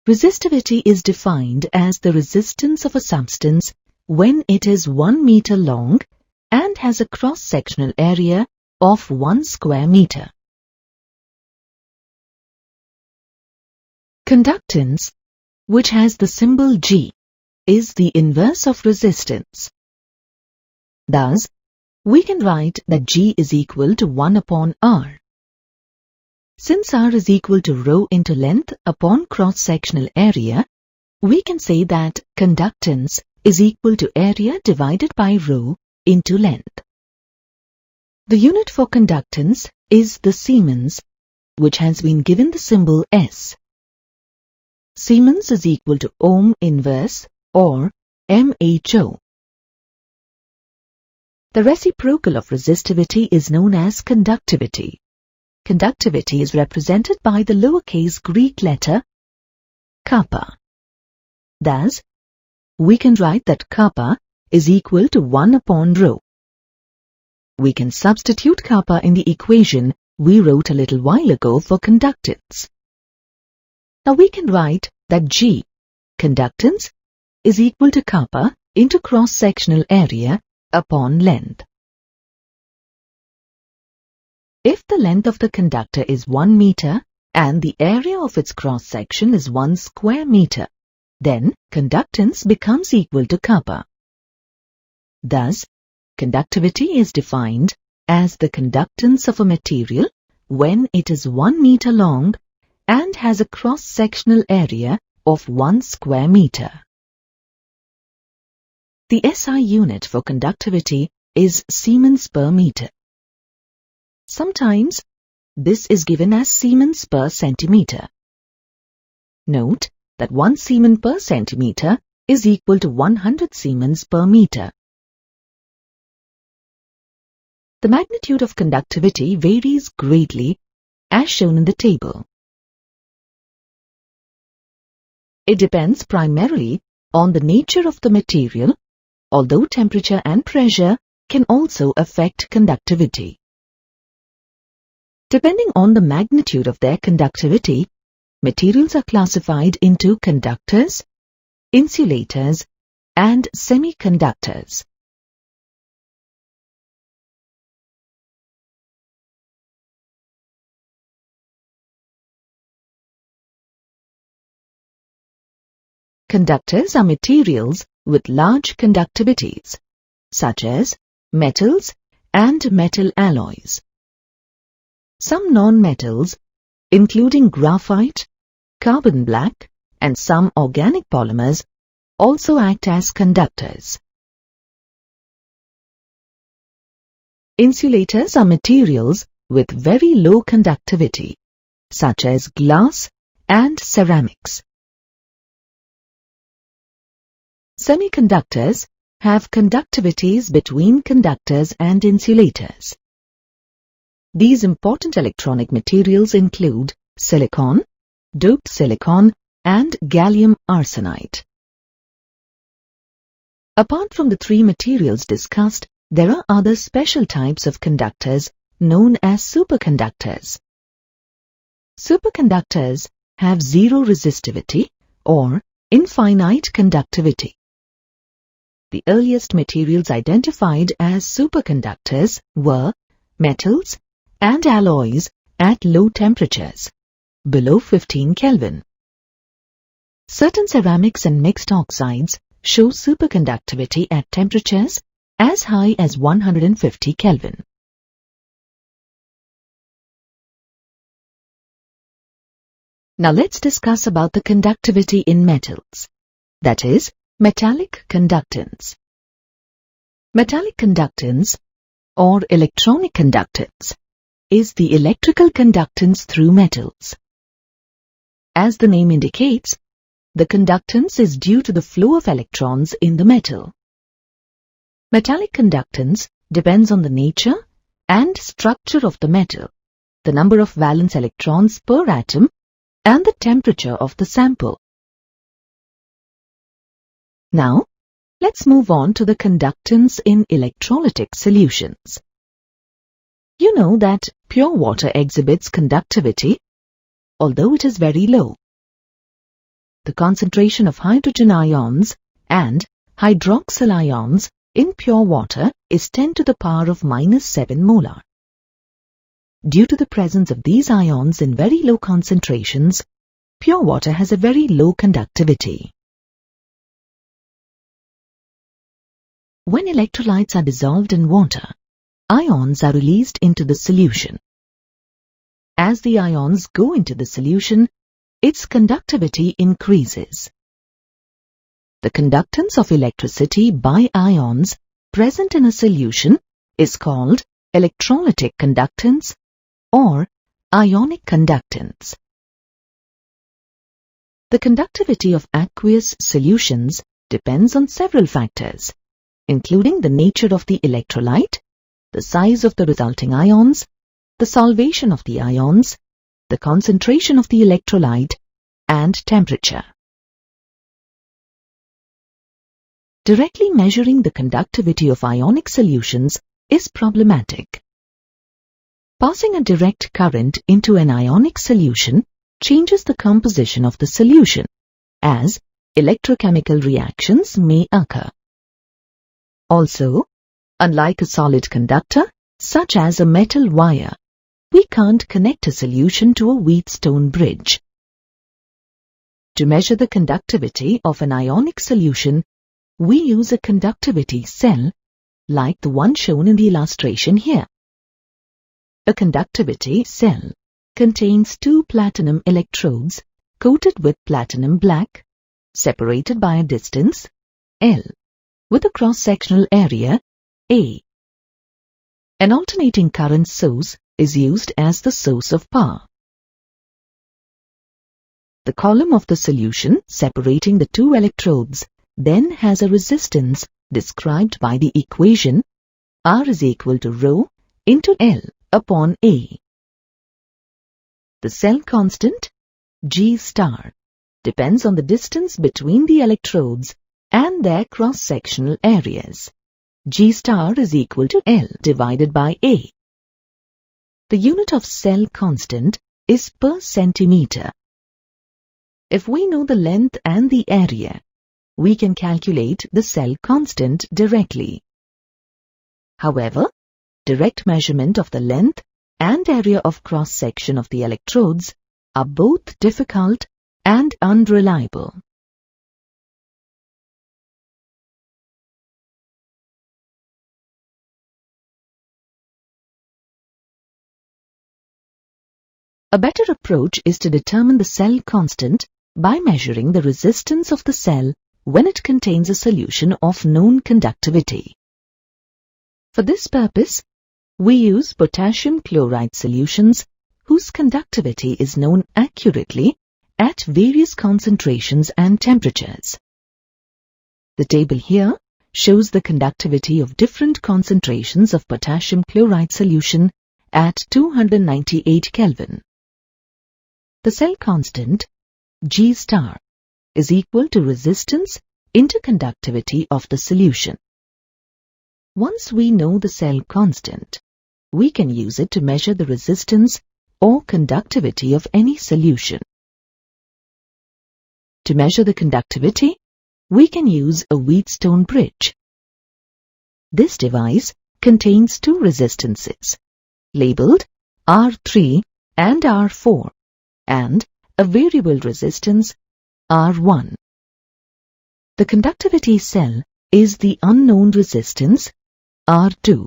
Speaker 1: resistivity is defined as the resistance of a substance when it is 1 meter long and has a cross-sectional area of 1 square meter. Conductance, which has the symbol G, is the inverse of resistance. Thus, we can write that G is equal to 1 upon R. Since R is equal to ρ into length upon cross-sectional area, we can say that conductance is equal to area divided by ρ into length. The unit for conductance is the Siemens, which has been given the symbol S. Siemens is equal to ohm inverse or mho. The reciprocal of resistivity is known as conductivity. Conductivity is represented by the lowercase Greek letter kappa. Thus, we can write that kappa is equal to 1 upon ρ. We can substitute kappa in the equation we wrote a little while ago for conductance. Now we can write that G, conductance, is equal to kappa into cross-sectional area upon length. If the length of the conductor is 1 meter and the area of its cross-section is 1 square meter, then conductance becomes equal to kappa. Thus, conductivity is defined as the conductance of a material when it is 1 meter long and has a cross-sectional area of 1 square meter. The SI unit for conductivity is Siemens per meter. Sometimes this is given as Siemens per centimeter. Note that 1 Siemens per centimeter is equal to 100 Siemens per meter. The magnitude of conductivity varies greatly as shown in the table. It depends primarily on the nature of the material, although temperature and pressure can also affect conductivity. Depending on the magnitude of their conductivity, materials are classified into conductors, insulators, and semiconductors. Conductors are materials with large conductivities, such as metals and metal alloys. Some non-metals, including graphite, carbon black, and some organic polymers, also act as conductors. Insulators are materials with very low conductivity, such as glass and ceramics. Semiconductors have conductivities between conductors and insulators. These important electronic materials include silicon, doped silicon, and gallium arsenide. Apart from the three materials discussed, there are other special types of conductors known as superconductors. Superconductors have zero resistivity or infinite conductivity. The earliest materials identified as superconductors were metals and alloys at low temperatures, below 15 Kelvin. Certain ceramics and mixed oxides show superconductivity at temperatures as high as 150 Kelvin. Now let's discuss about the conductivity in metals, that is, metallic conductance. Metallic conductance, or electronic conductance, is the electrical conductance through metals. As the name indicates, the conductance is due to the flow of electrons in the metal. Metallic conductance depends on the nature and structure of the metal, the number of valence electrons per atom, and the temperature of the sample. Now, let's move on to the conductance in electrolytic solutions. You know that pure water exhibits conductivity, although it is very low. The concentration of hydrogen ions and hydroxyl ions in pure water is 10 to the power of -7 molar. Due to the presence of these ions in very low concentrations, pure water has a very low conductivity. When electrolytes are dissolved in water, ions are released into the solution. As the ions go into the solution, its conductivity increases. The conductance of electricity by ions present in a solution is called electrolytic conductance or ionic conductance. The conductivity of aqueous solutions depends on several factors, including the nature of the electrolyte, the size of the resulting ions, the solvation of the ions, the concentration of the electrolyte, and temperature. Directly measuring the conductivity of ionic solutions is problematic. Passing a direct current into an ionic solution changes the composition of the solution, as electrochemical reactions may occur. Also, unlike a solid conductor, such as a metal wire, we can't connect a solution to a Wheatstone bridge. To measure the conductivity of an ionic solution, we use a conductivity cell, like the one shown in the illustration here. A conductivity cell contains 2 platinum electrodes coated with platinum black, separated by a distance, L, with a cross-sectional area, A. An alternating current source is used as the source of power. The column of the solution separating the 2 electrodes then has a resistance described by the equation R is equal to rho into L upon A. The cell constant, G star, depends on the distance between the electrodes and their cross-sectional areas. G star is equal to L divided by A. The unit of cell constant is per centimeter. If we know the length and the area, we can calculate the cell constant directly. However, direct measurement of the length and area of cross-section of the electrodes are both difficult and unreliable. A better approach is to determine the cell constant by measuring the resistance of the cell when it contains a solution of known conductivity. For this purpose, we use potassium chloride solutions whose conductivity is known accurately at various concentrations and temperatures. The table here shows the conductivity of different concentrations of potassium chloride solution at 298 Kelvin. The cell constant, G star, is equal to resistance into conductivity of the solution. Once we know the cell constant, we can use it to measure the resistance or conductivity of any solution. To measure the conductivity, we can use a Wheatstone bridge. This device contains 2 resistances, labeled R3 and R4, and a variable resistance R1. The conductivity cell is the unknown resistance R2.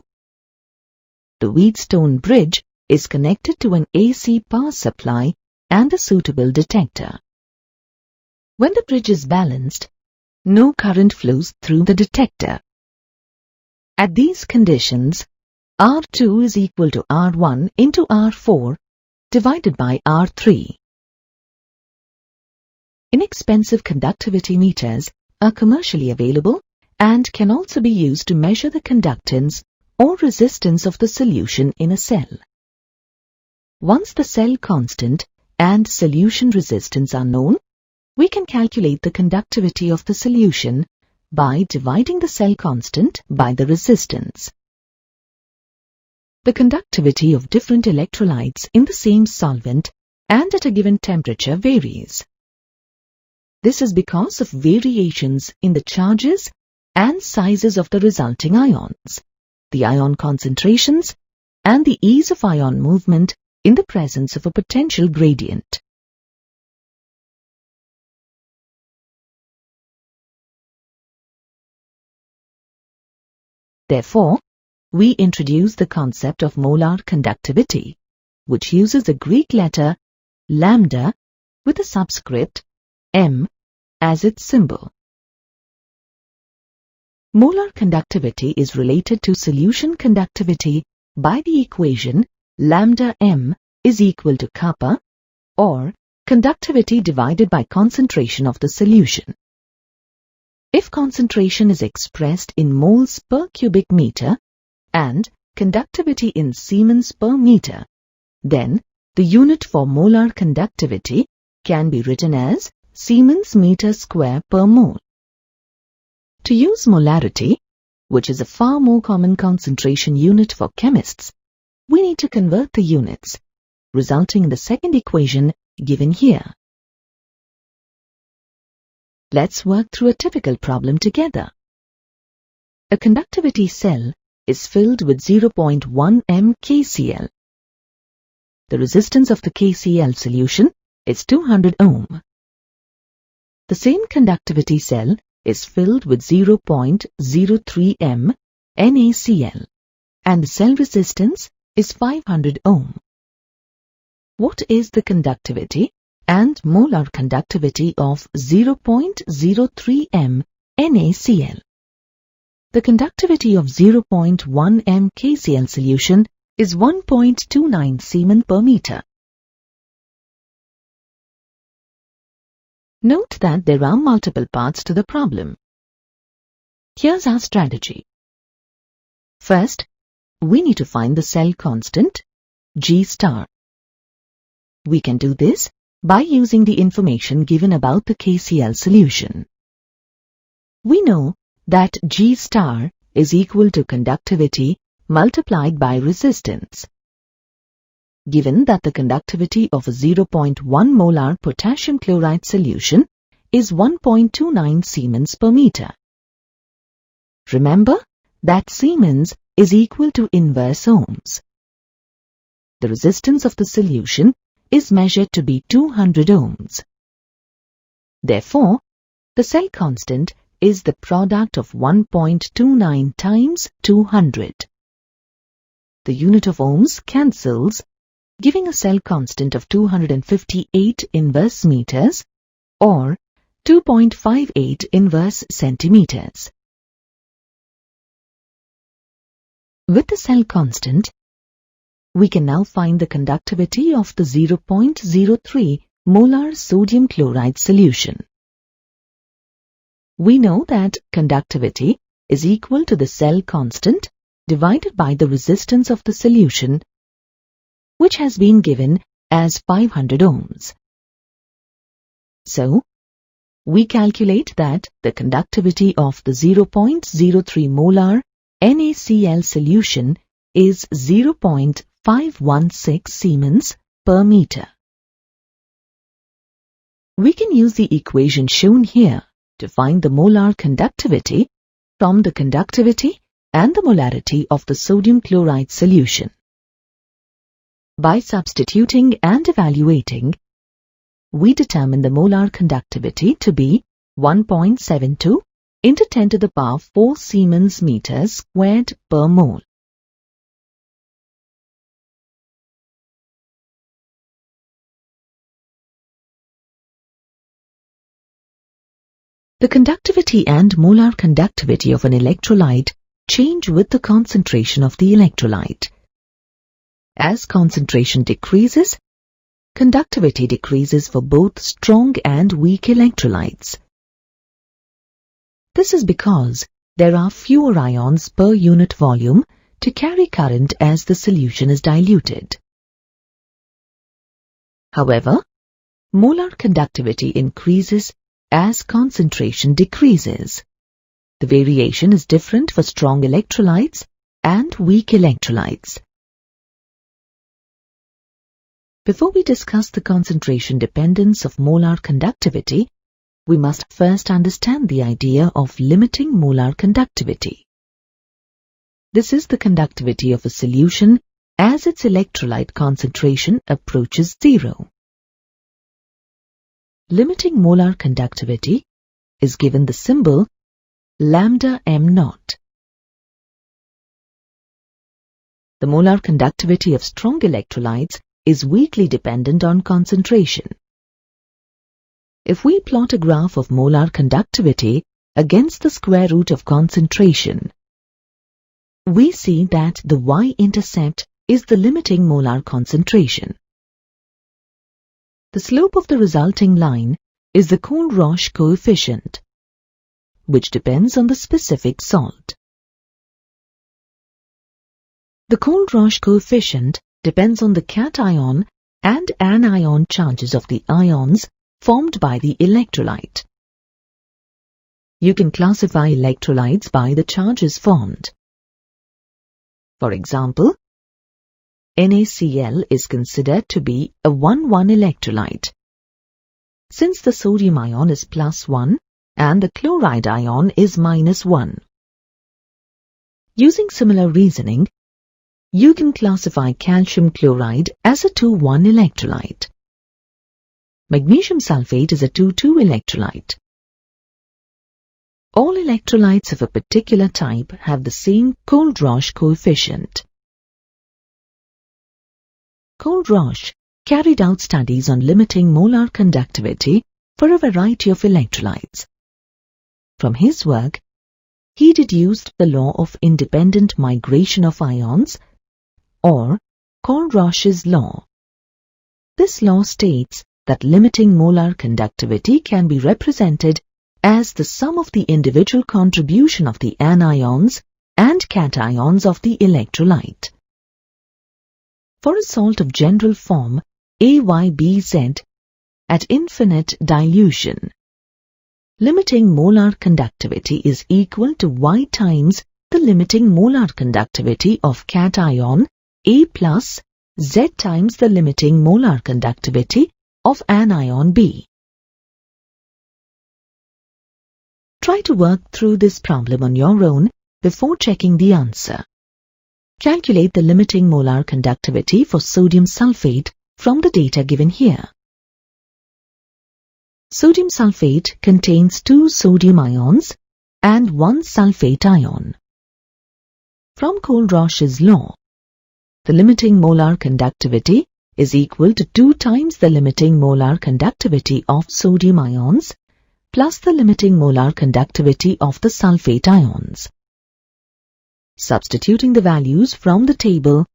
Speaker 1: The Wheatstone bridge is connected to an AC power supply and a suitable detector. When the bridge is balanced, no current flows through the detector. At these conditions, R2 is equal to R1 into R4 divided by R3. Inexpensive conductivity meters are commercially available and can also be used to measure the conductance or resistance of the solution in a cell. Once the cell constant and solution resistance are known, we can calculate the conductivity of the solution by dividing the cell constant by the resistance. The conductivity of different electrolytes in the same solvent and at a given temperature varies. This is because of variations in the charges and sizes of the resulting ions, the ion concentrations, and the ease of ion movement in the presence of a potential gradient. Therefore, we introduce the concept of molar conductivity, which uses the Greek letter lambda with a subscript m as its symbol. Molar conductivity is related to solution conductivity by the equation lambda m is equal to kappa, or conductivity divided by concentration of the solution. If concentration is expressed in moles per cubic meter and conductivity in Siemens per meter, then the unit for molar conductivity can be written as Siemens meter square per mole. To use molarity, which is a far more common concentration unit for chemists, we need to convert the units, resulting in the second equation given here. Let's work through a typical problem together. A conductivity cell is filled with 0.1 m KCl. The resistance of the KCl solution is 200 ohm. The same conductivity cell is filled with 0.03 m NaCl, and the cell resistance is 500 ohm. What is the conductivity and molar conductivity of 0.03 m NaCl? The conductivity of 0.1 m KCl solution is 1.29 Siemens per meter. Note that there are multiple parts to the problem. Here's our strategy. First, we need to find the cell constant, G star. We can do this by using the information given about the KCl solution. We know that G star is equal to conductivity multiplied by resistance. Given that the conductivity of a 0.1 molar potassium chloride solution is 1.29 Siemens per meter. Remember that Siemens is equal to inverse ohms. The resistance of the solution is measured to be 200 ohms. Therefore, the cell constant is the product of 1.29 times 200. The unit of ohms cancels, giving a cell constant of 258 inverse meters or 2.58 inverse centimeters. With the cell constant, we can now find the conductivity of the 0.03 molar sodium chloride solution. We know that conductivity is equal to the cell constant divided by the resistance of the solution, which has been given as 500 ohms. So, we calculate that the conductivity of the 0.03 molar NaCl solution is 0.516 Siemens per meter. We can use the equation shown here to find the molar conductivity from the conductivity and the molarity of the sodium chloride solution. By substituting and evaluating, we determine the molar conductivity to be 1.72 into 10 to the power 4 Siemens meters squared per mole. The conductivity and molar conductivity of an electrolyte change with the concentration of the electrolyte. As concentration decreases, conductivity decreases for both strong and weak electrolytes. This is because there are fewer ions per unit volume to carry current as the solution is diluted. However, molar conductivity increases as concentration decreases. The variation is different for strong electrolytes and weak electrolytes. Before we discuss the concentration dependence of molar conductivity, we must first understand the idea of limiting molar conductivity. This is the conductivity of a solution as its electrolyte concentration approaches zero. Limiting molar conductivity is given the symbol lambda m naught. The molar conductivity of strong electrolytes is weakly dependent on concentration. If we plot a graph of molar conductivity against the square root of concentration, we see that the y-intercept is the limiting molar concentration. The slope of the resulting line is the Kohlrausch coefficient, which depends on the specific salt. The Kohlrausch coefficient depends on the cation and anion charges of the ions formed by the electrolyte. You can classify electrolytes by the charges formed. For example, NaCl is considered to be a 1,1 electrolyte, since the sodium ion is +1 and the chloride ion is -1. Using similar reasoning, you can classify calcium chloride as a 2,1 electrolyte. Magnesium sulfate is a 2,2 electrolyte. All electrolytes of a particular type have the same Kohlrausch coefficient. Kohlrausch carried out studies on limiting molar conductivity for a variety of electrolytes. From his work, he deduced the law of independent migration of ions, or Kohlrausch's law. This law states that limiting molar conductivity can be represented as the sum of the individual contribution of the anions and cations of the electrolyte. For a salt of general form AYBZ at infinite dilution, limiting molar conductivity is equal to Y times the limiting molar conductivity of cation A plus Z times the limiting molar conductivity of anion B. Try to work through this problem on your own before checking the answer. Calculate the limiting molar conductivity for sodium sulfate from the data given here. Sodium sulfate contains 2 sodium ions and 1 sulfate ion. From Kohlrausch's law, the limiting molar conductivity is equal to 2 times the limiting molar conductivity of sodium ions plus the limiting molar conductivity of the sulfate ions. Substituting the values from the table,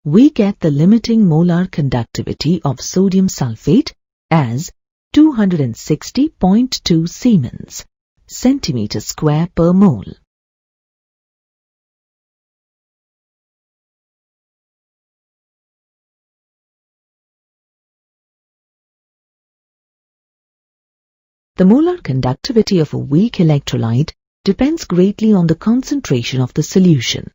Speaker 1: we get the limiting molar conductivity of sodium sulfate as 260.2 Siemens, centimeter square per mole. The molar conductivity of a weak electrolyte depends greatly on the concentration of the solution.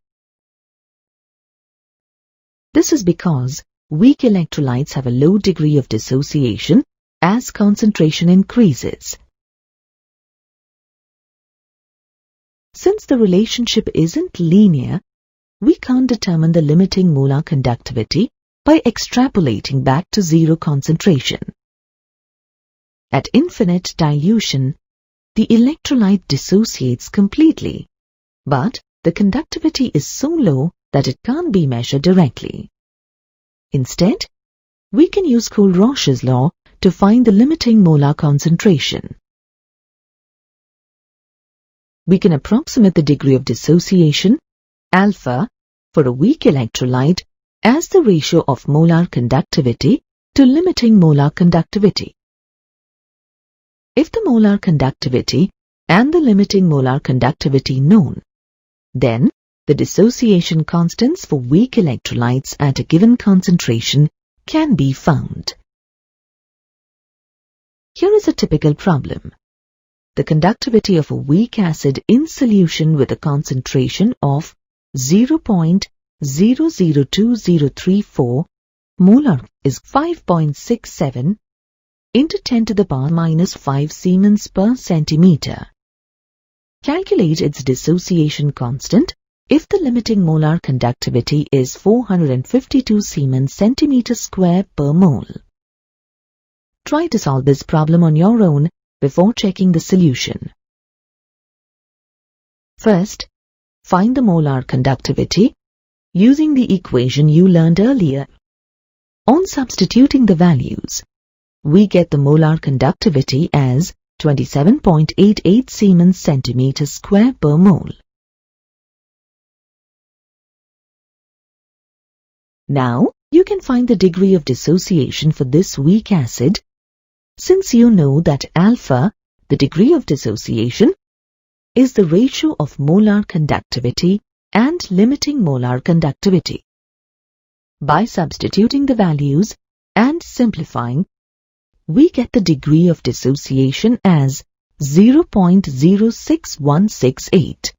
Speaker 1: This is because weak electrolytes have a low degree of dissociation as concentration increases. Since the relationship isn't linear, we can't determine the limiting molar conductivity by extrapolating back to zero concentration. At infinite dilution, the electrolyte dissociates completely, but the conductivity is so low that it can't be measured directly. Instead, we can use Kohlrausch's law to find the limiting molar concentration. We can approximate the degree of dissociation, alpha, for a weak electrolyte as the ratio of molar conductivity to limiting molar conductivity. If the molar conductivity and the limiting molar conductivity known, then the dissociation constants for weak electrolytes at a given concentration can be found. Here is a typical problem. The conductivity of a weak acid in solution with a concentration of 0.002034 molar is 5.67 into 10 to the power -5 Siemens per centimeter. Calculate its dissociation constant if the limiting molar conductivity is 452 Siemens centimeter square per mole. Try to solve this problem on your own before checking the solution. First, find the molar conductivity using the equation you learned earlier. On substituting the values, we get the molar conductivity as 27.88 Siemens centimeter square per mole. Now, you can find the degree of dissociation for this weak acid, since you know that alpha, the degree of dissociation, is the ratio of molar conductivity and limiting molar conductivity. By substituting the values and simplifying, we get the degree of dissociation as 0.06168.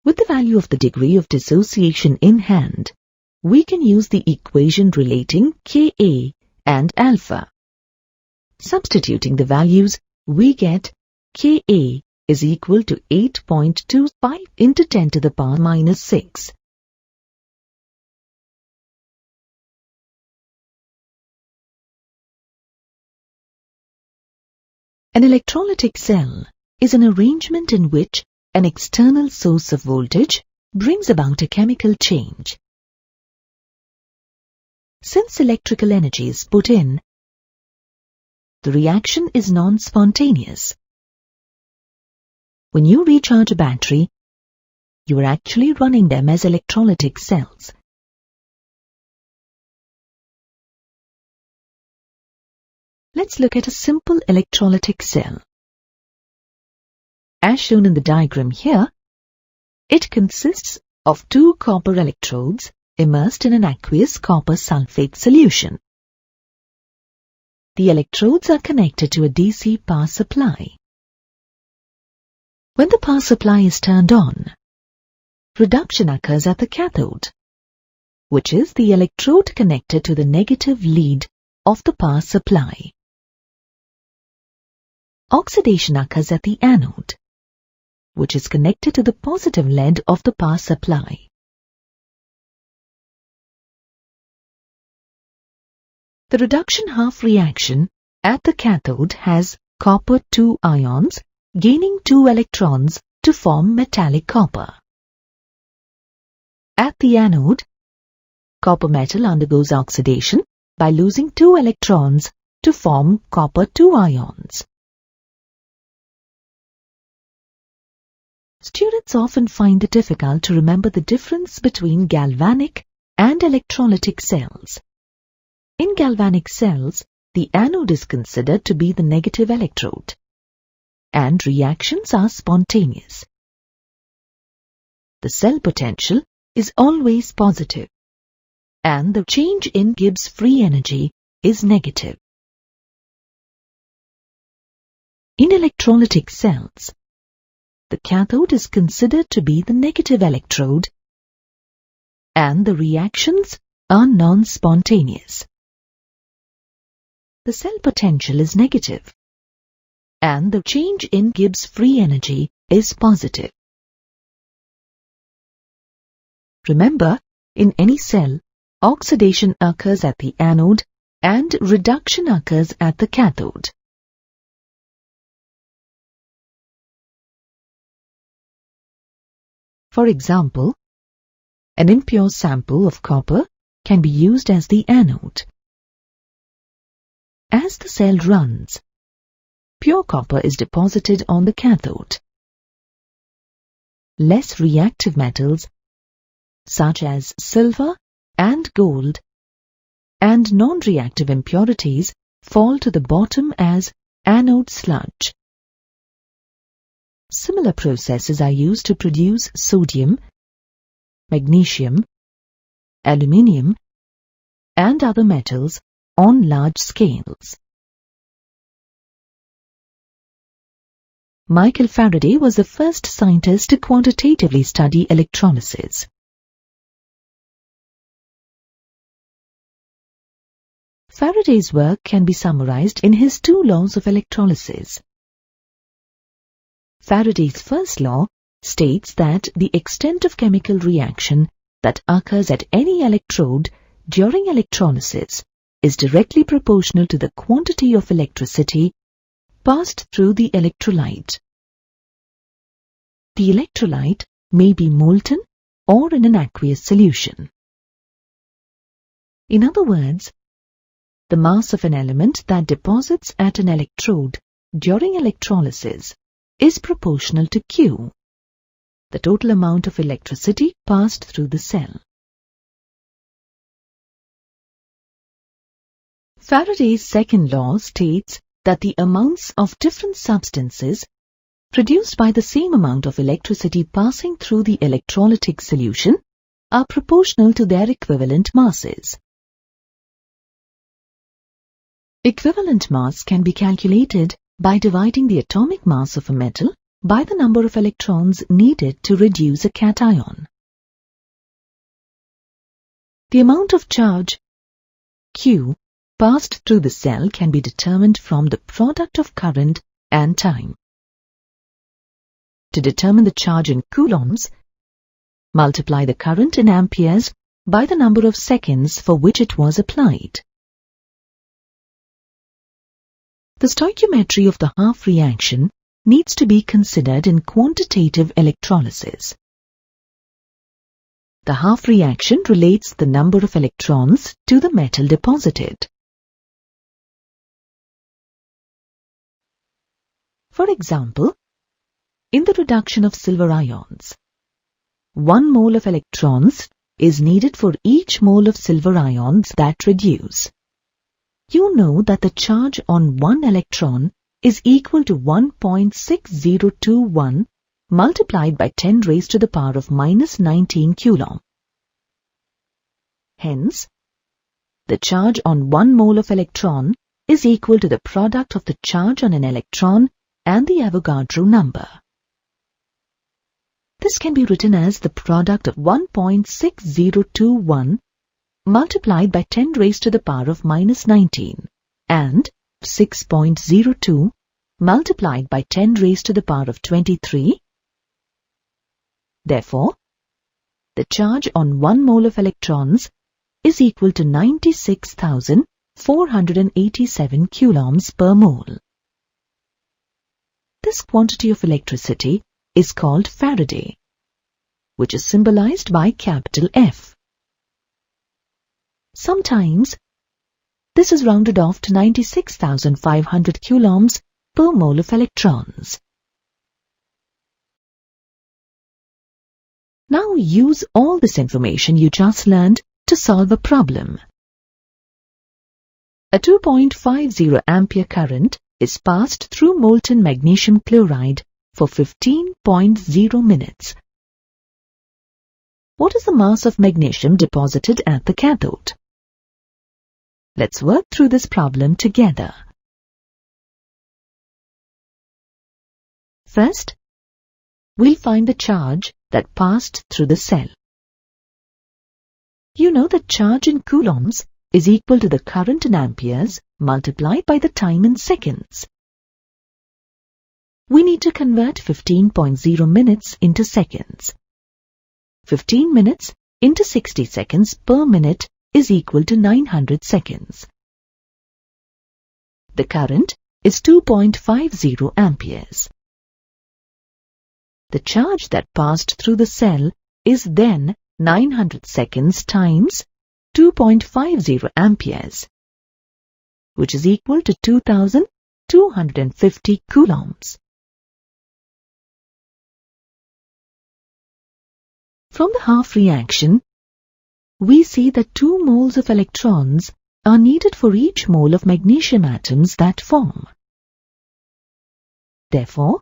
Speaker 1: With the value of the degree of dissociation in hand, we can use the equation relating Ka and alpha. Substituting the values, we get Ka is equal to 8.25 into 10 to the power minus 6. An electrolytic cell is an arrangement in which an external source of voltage brings about a chemical change. Since electrical energy is put in, the reaction is non-spontaneous. When you recharge a battery, you are actually running them as electrolytic cells. Let's look at a simple electrolytic cell. As shown in the diagram here, it consists of 2 copper electrodes immersed in an aqueous copper sulfate solution. The electrodes are connected to a DC power supply. When the power supply is turned on, reduction occurs at the cathode, which is the electrode connected to the negative lead of the power supply. Oxidation occurs at the anode, which is connected to the positive lead of the power supply. The reduction half reaction at the cathode has copper 2 ions gaining 2 electrons to form metallic copper. At the anode, copper metal undergoes oxidation by losing 2 electrons to form copper 2 ions. Students often find it difficult to remember the difference between galvanic and electrolytic cells. In galvanic cells, the anode is considered to be the negative electrode, and reactions are spontaneous. The cell potential is always positive, and the change in Gibbs free energy is negative. In electrolytic cells, the cathode is considered to be the negative electrode, and the reactions are non-spontaneous. The cell potential is negative, and the change in Gibbs free energy is positive. Remember, in any cell, oxidation occurs at the anode and reduction occurs at the cathode. For example, an impure sample of copper can be used as the anode. As the cell runs, pure copper is deposited on the cathode. Less reactive metals, such as silver and gold, and non-reactive impurities fall to the bottom as anode sludge. Similar processes are used to produce sodium, magnesium, aluminium, and other metals on large scales. Michael Faraday was the first scientist to quantitatively study electrolysis. Faraday's work can be summarized in his 2 laws of electrolysis. Faraday's first law states that the extent of chemical reaction that occurs at any electrode during electrolysis is directly proportional to the quantity of electricity passed through the electrolyte. The electrolyte may be molten or in an aqueous solution. In other words, the mass of an element that deposits at an electrode during electrolysis is proportional to Q, the total amount of electricity passed through the cell. Faraday's second law states that the amounts of different substances produced by the same amount of electricity passing through the electrolytic solution are proportional to their equivalent masses. Equivalent mass can be calculated by dividing the atomic mass of a metal by the number of electrons needed to reduce a cation. The amount of charge Q passed through the cell can be determined from the product of current and time. To determine the charge in coulombs, multiply the current in amperes by the number of seconds for which it was applied. The stoichiometry of the half reaction needs to be considered in quantitative electrolysis. The half reaction relates the number of electrons to the metal deposited. For example, in the reduction of silver ions, 1 mole of electrons is needed for each mole of silver ions that reduce. You know that the charge on one electron is equal to 1.6021 multiplied by 10 raised to the power of minus 19 coulomb. Hence, the charge on 1 mole of electron is equal to the product of the charge on an electron and the Avogadro number. This can be written as the product of 1.6021 multiplied by 10 raised to the power of minus 19 and 6.02 multiplied by 10 raised to the power of 23. Therefore, the charge on 1 mole of electrons is equal to 96,487 coulombs per mole. This quantity of electricity is called Faraday, which is symbolized by capital F. Sometimes, this is rounded off to 96,500 coulombs per mole of electrons. Now use all this information you just learned to solve a problem. A 2.50 ampere current is passed through molten magnesium chloride for 15.0 minutes. What is the mass of magnesium deposited at the cathode? Let's work through this problem together. First, we'll find the charge that passed through the cell. You know that charge in coulombs is equal to the current in amperes multiplied by the time in seconds. We need to convert 15.0 minutes into seconds. 15 minutes into 60 seconds per minute is equal to 900 seconds. The current is 2.50 amperes. The charge that passed through the cell is then 900 seconds times 2.50 amperes, which is equal to 2,250 coulombs. From the half reaction, we see that 2 moles of electrons are needed for each mole of magnesium atoms that form. Therefore,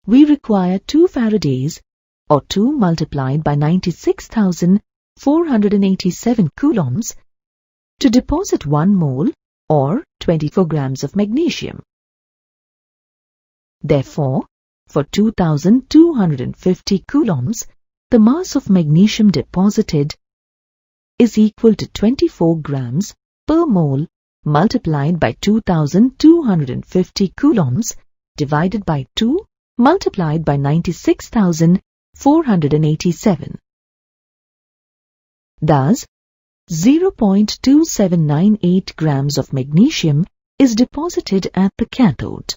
Speaker 1: we require 2 Faradays, or 2 multiplied by 96,487 coulombs, to deposit 1 mole, or 24 grams of magnesium. Therefore, for 2,250 coulombs, the mass of magnesium deposited is equal to 24 grams per mole multiplied by 2,250 coulombs divided by 2 multiplied by 96,487. Thus, 0.2798 grams of magnesium is deposited at the cathode.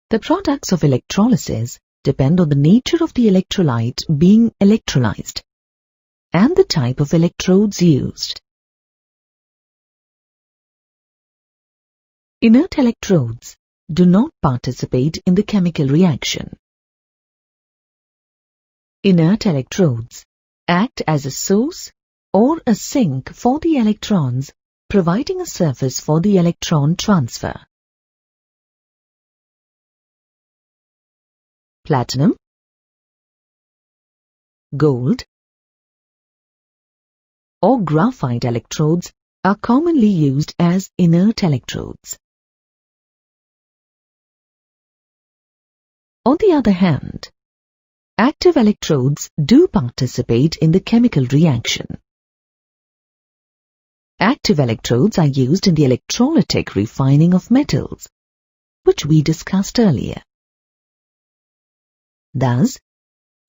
Speaker 1: The products of electrolysis depend on the nature of the electrolyte being electrolyzed and the type of electrodes used. Inert electrodes do not participate in the chemical reaction. Inert electrodes act as a source or a sink for the electrons, providing a surface for the electron transfer. Platinum, gold, or graphite electrodes are commonly used as inert electrodes. On the other hand, active electrodes do participate in the chemical reaction. Active electrodes are used in the electrolytic refining of metals, which we discussed earlier. Thus,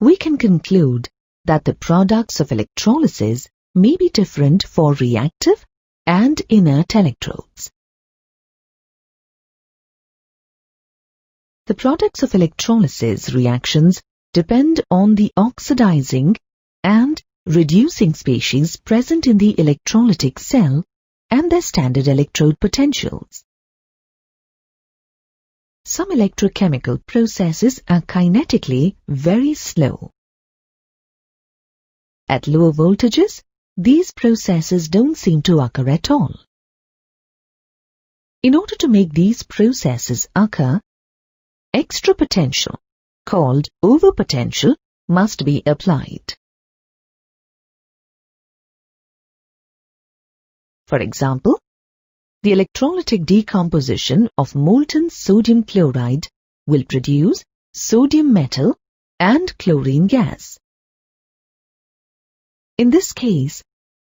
Speaker 1: we can conclude that the products of electrolysis may be different for reactive and inert electrodes. The products of electrolysis reactions depend on the oxidizing and reducing species present in the electrolytic cell and their standard electrode potentials. Some electrochemical processes are kinetically very slow. At lower voltages, these processes don't seem to occur at all. In order to make these processes occur, extra potential, called overpotential, must be applied. For example, the electrolytic decomposition of molten sodium chloride will produce sodium metal and chlorine gas. In this case,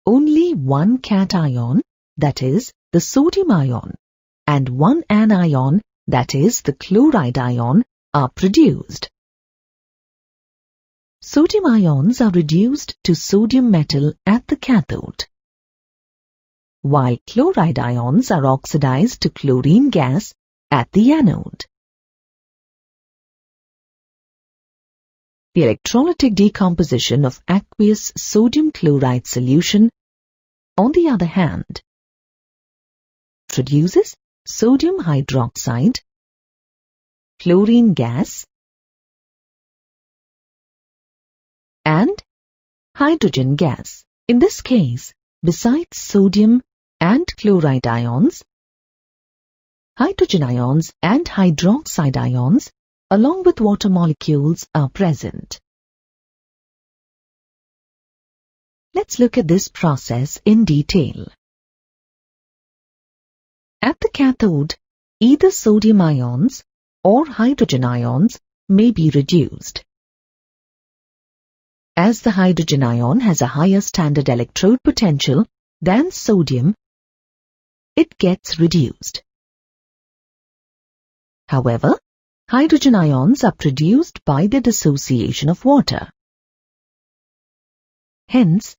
Speaker 1: only one cation, that is, the sodium ion, and one anion, that is, the chloride ion, are produced. Sodium ions are reduced to sodium metal at the cathode, while chloride ions are oxidized to chlorine gas at the anode. The electrolytic decomposition of aqueous sodium chloride solution, on the other hand, produces sodium hydroxide, chlorine gas, and hydrogen gas. In this case, besides sodium and chloride ions, hydrogen ions and hydroxide ions, along with water molecules, are present. Let's look at this process in detail. At the cathode, either sodium ions or hydrogen ions may be reduced. As the hydrogen ion has a higher standard electrode potential than sodium, it gets reduced. However, hydrogen ions are produced by the dissociation of water. Hence,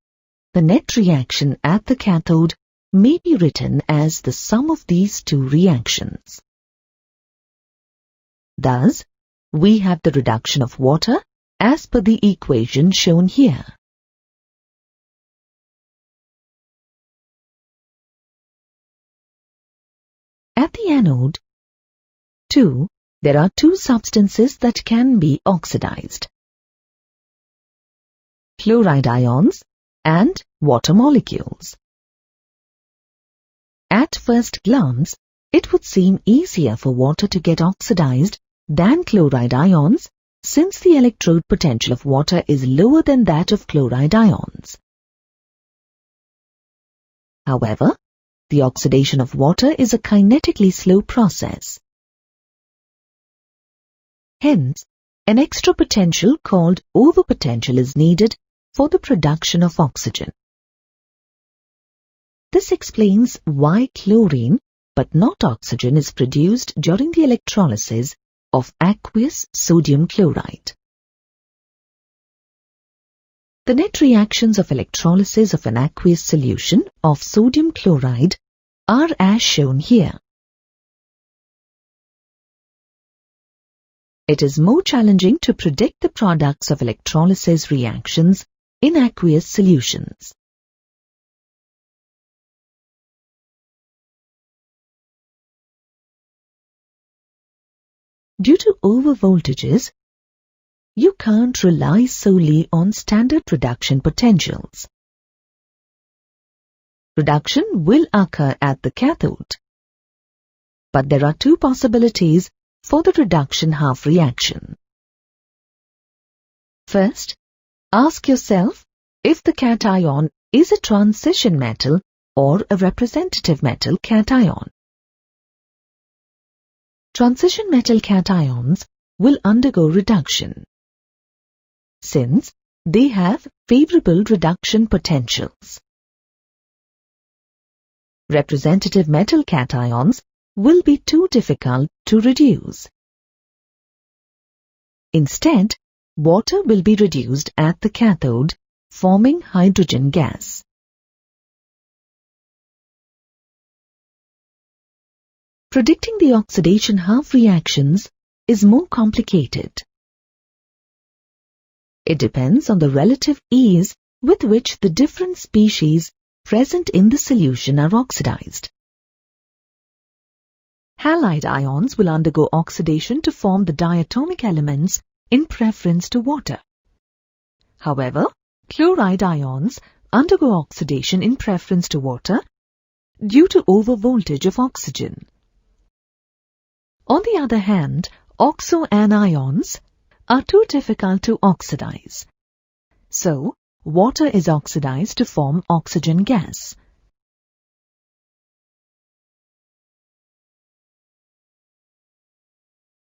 Speaker 1: the net reaction at the cathode may be written as the sum of these two reactions. Thus, we have the reduction of water as per the equation shown here. At the anode, too, there are two substances that can be oxidized: chloride ions and water molecules. At first glance, it would seem easier for water to get oxidized than chloride ions, since the electrode potential of water is lower than that of chloride ions. However, the oxidation of water is a kinetically slow process. Hence, an extra potential called overpotential is needed for the production of oxygen. This explains why chlorine, but not oxygen, is produced during the electrolysis of aqueous sodium chloride. The net reactions of electrolysis of an aqueous solution of sodium chloride are as shown here. It is more challenging to predict the products of electrolysis reactions in aqueous solutions. Due to overvoltages, you can't rely solely on standard reduction potentials. Reduction will occur at the cathode, but there are two possibilities for the reduction half reaction. First, ask yourself if the cation is a transition metal or a representative metal cation. Transition metal cations will undergo reduction, since they have favorable reduction potentials. Representative metal cations will be too difficult to reduce. Instead, water will be reduced at the cathode, forming hydrogen gas. Predicting the oxidation half reactions is more complicated. It depends on the relative ease with which the different species present in the solution are oxidized. Halide ions will undergo oxidation to form the diatomic elements in preference to water. However, chloride ions undergo oxidation in preference to water due to overvoltage of oxygen. On the other hand, oxoanions are too difficult to oxidize. So, water is oxidized to form oxygen gas.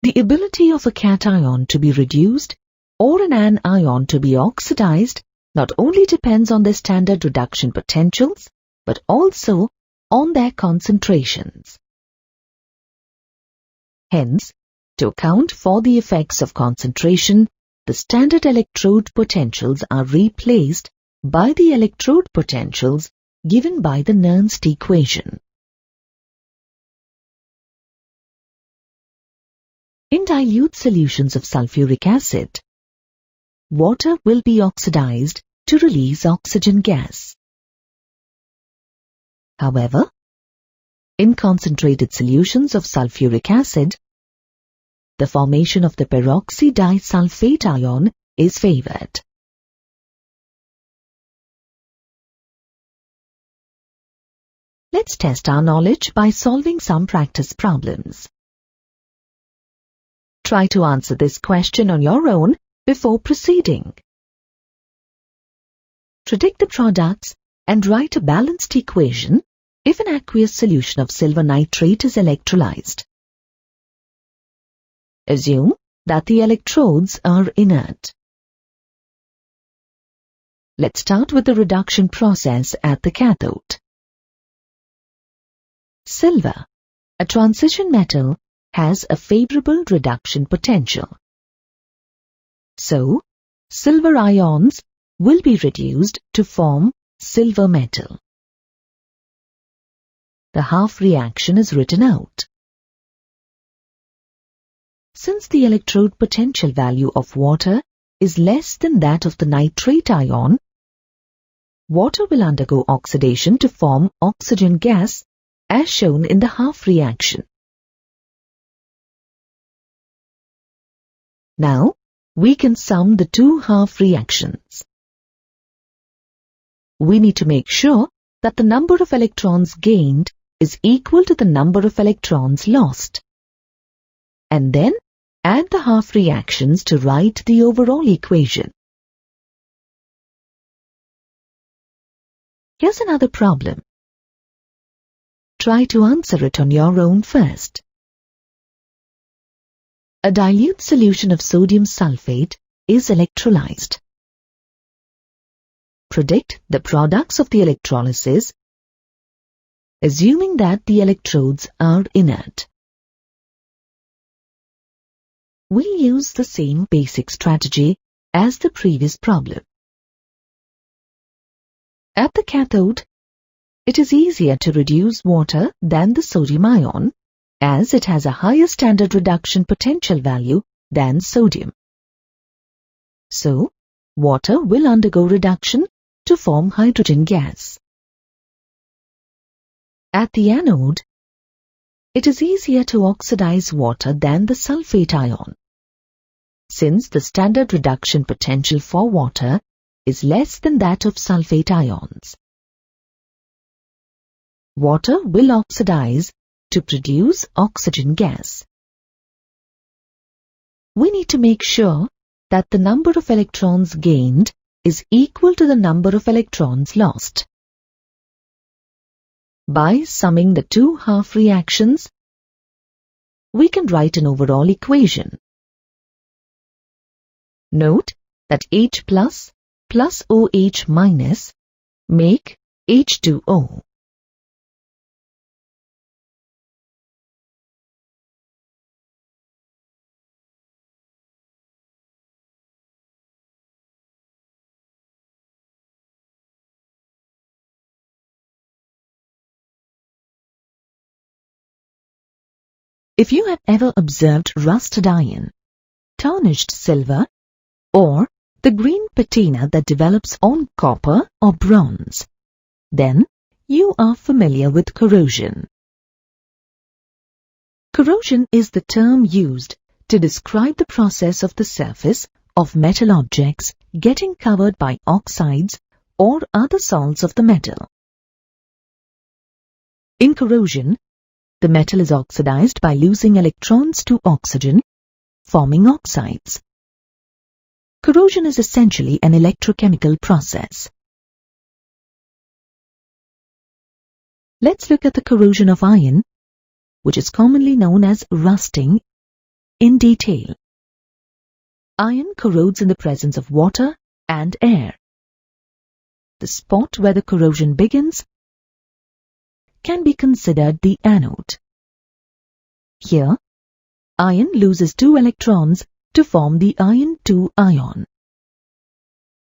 Speaker 1: The ability of a cation to be reduced or an anion to be oxidized not only depends on their standard reduction potentials, but also on their concentrations. Hence, to account for the effects of concentration, the standard electrode potentials are replaced by the electrode potentials given by the Nernst equation. In dilute solutions of sulfuric acid, water will be oxidized to release oxygen gas. However, in concentrated solutions of sulfuric acid, the formation of the peroxydisulfate ion is favored. Let's test our knowledge by solving some practice problems. Try to answer this question on your own before proceeding. Predict the products and write a balanced equation if an aqueous solution of silver nitrate is electrolyzed. Assume that the electrodes are inert. Let's start with the reduction process at the cathode. Silver, a transition metal, has a favorable reduction potential. So, silver ions will be reduced to form silver metal. The half reaction is written out. Since the electrode potential value of water is less than that of the nitrate ion, water will undergo oxidation to form oxygen gas as shown in the half reaction. Now, we can sum the two half reactions. We need to make sure that the number of electrons gained is equal to the number of electrons lost, and then add the half reactions to write the overall equation. Here's another problem. Try to answer it on your own first. A dilute solution of sodium sulfate is electrolyzed. Predict the products of the electrolysis, assuming that the electrodes are inert. We'll use the same basic strategy as the previous problem. At the cathode, it is easier to reduce water than the sodium ion, as it has a higher standard reduction potential value than sodium. So, water will undergo reduction to form hydrogen gas. At the anode, it is easier to oxidize water than the sulfate ion, since the standard reduction potential for water is less than that of sulfate ions. Water will oxidize to produce oxygen gas. We need to make sure that the number of electrons gained is equal to the number of electrons lost. By summing the two half reactions, we can write an overall equation. Note that H plus OH minus make H2O. If you have ever observed rusted iron, tarnished silver, or the green patina that develops on copper or bronze, then you are familiar with corrosion. Corrosion is the term used to describe the process of the surface of metal objects getting covered by oxides or other salts of the metal. In corrosion, the metal is oxidized by losing electrons to oxygen, forming oxides. Corrosion is essentially an electrochemical process. Let's look at the corrosion of iron, which is commonly known as rusting, in detail. Iron corrodes in the presence of water and air. The spot where the corrosion begins can be considered the anode. Here, iron loses 2 electrons to form the iron 2 ion.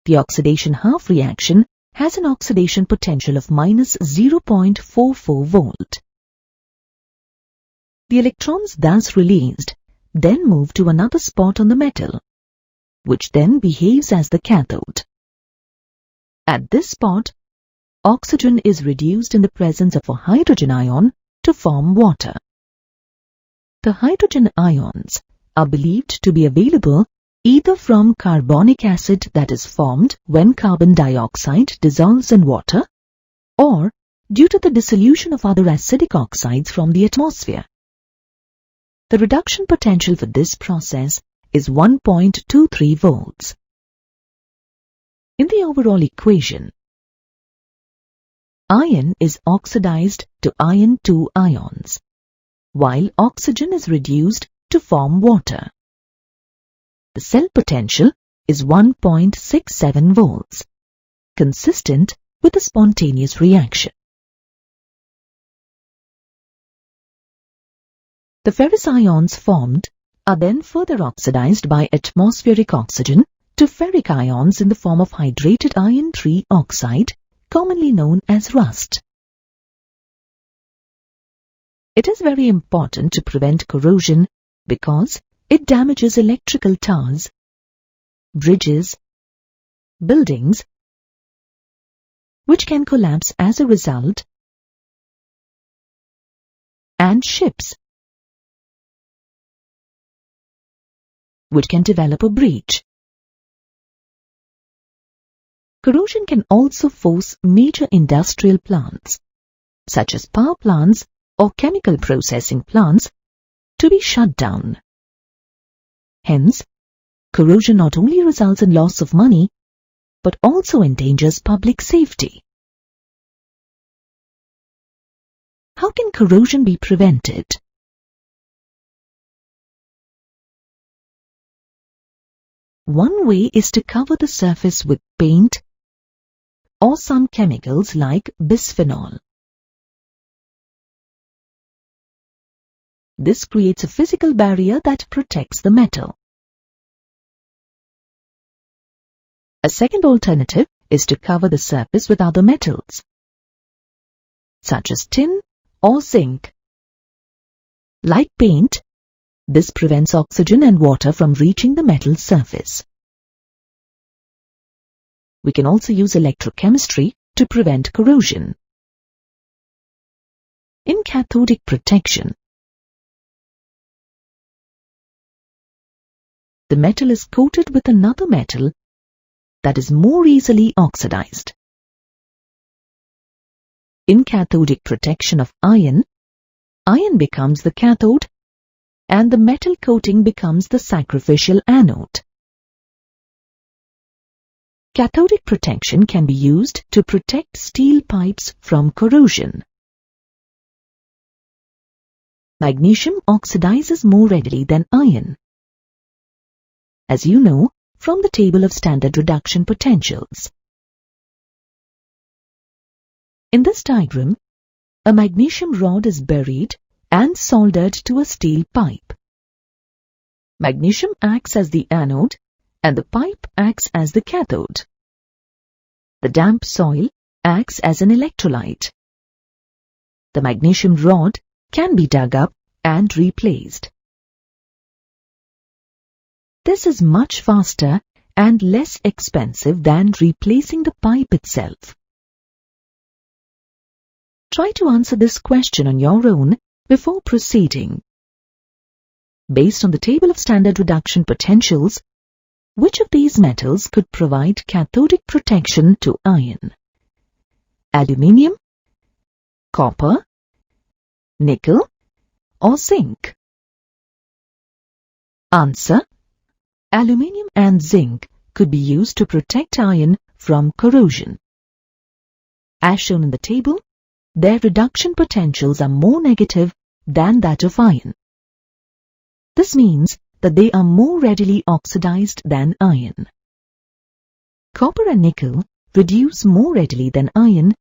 Speaker 1: The oxidation half reaction has an oxidation potential of minus 0.44 volt. The electrons thus released then move to another spot on the metal, which then behaves as the cathode. At this spot, oxygen is reduced in the presence of a hydrogen ion to form water. The hydrogen ions are believed to be available either from carbonic acid that is formed when carbon dioxide dissolves in water, or due to the dissolution of other acidic oxides from the atmosphere. The reduction potential for this process is 1.23 volts. In the overall equation, iron is oxidized to iron 2 ions, while oxygen is reduced to form water. The cell potential is 1.67 volts, consistent with a spontaneous reaction. The ferrous ions formed are then further oxidized by atmospheric oxygen to ferric ions in the form of hydrated iron 3 oxide, commonly known as rust. It is very important to prevent corrosion because it damages electrical towers, bridges, buildings, which can collapse as a result, and ships, which can develop a breach. Corrosion can also force major industrial plants, such as power plants or chemical processing plants, to be shut down. Hence, corrosion not only results in loss of money, but also endangers public safety. How can corrosion be prevented? One way is to cover the surface with paint or some chemicals like bisphenol. This creates a physical barrier that protects the metal. A second alternative is to cover the surface with other metals, such as tin or zinc. Like paint, this prevents oxygen and water from reaching the metal surface. We can also use electrochemistry to prevent corrosion. In cathodic protection, the metal is coated with another metal that is more easily oxidized. In cathodic protection of iron, iron becomes the cathode and the metal coating becomes the sacrificial anode. Cathodic protection can be used to protect steel pipes from corrosion. Magnesium oxidizes more readily than iron, as you know from the table of standard reduction potentials. In this diagram, a magnesium rod is buried and soldered to a steel pipe. Magnesium acts as the anode and the pipe acts as the cathode. The damp soil acts as an electrolyte. The magnesium rod can be dug up and replaced. This is much faster and less expensive than replacing the pipe itself. Try to answer this question on your own before proceeding. Based on the table of standard reduction potentials, which of these metals could provide cathodic protection to iron? Aluminium, copper, nickel, or zinc? Answer: aluminium and zinc could be used to protect iron from corrosion. As shown in the table, their reduction potentials are more negative than that of iron. This means that they are more readily oxidized than iron. Copper and nickel reduce more readily than iron,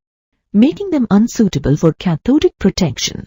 Speaker 1: making them unsuitable for cathodic protection.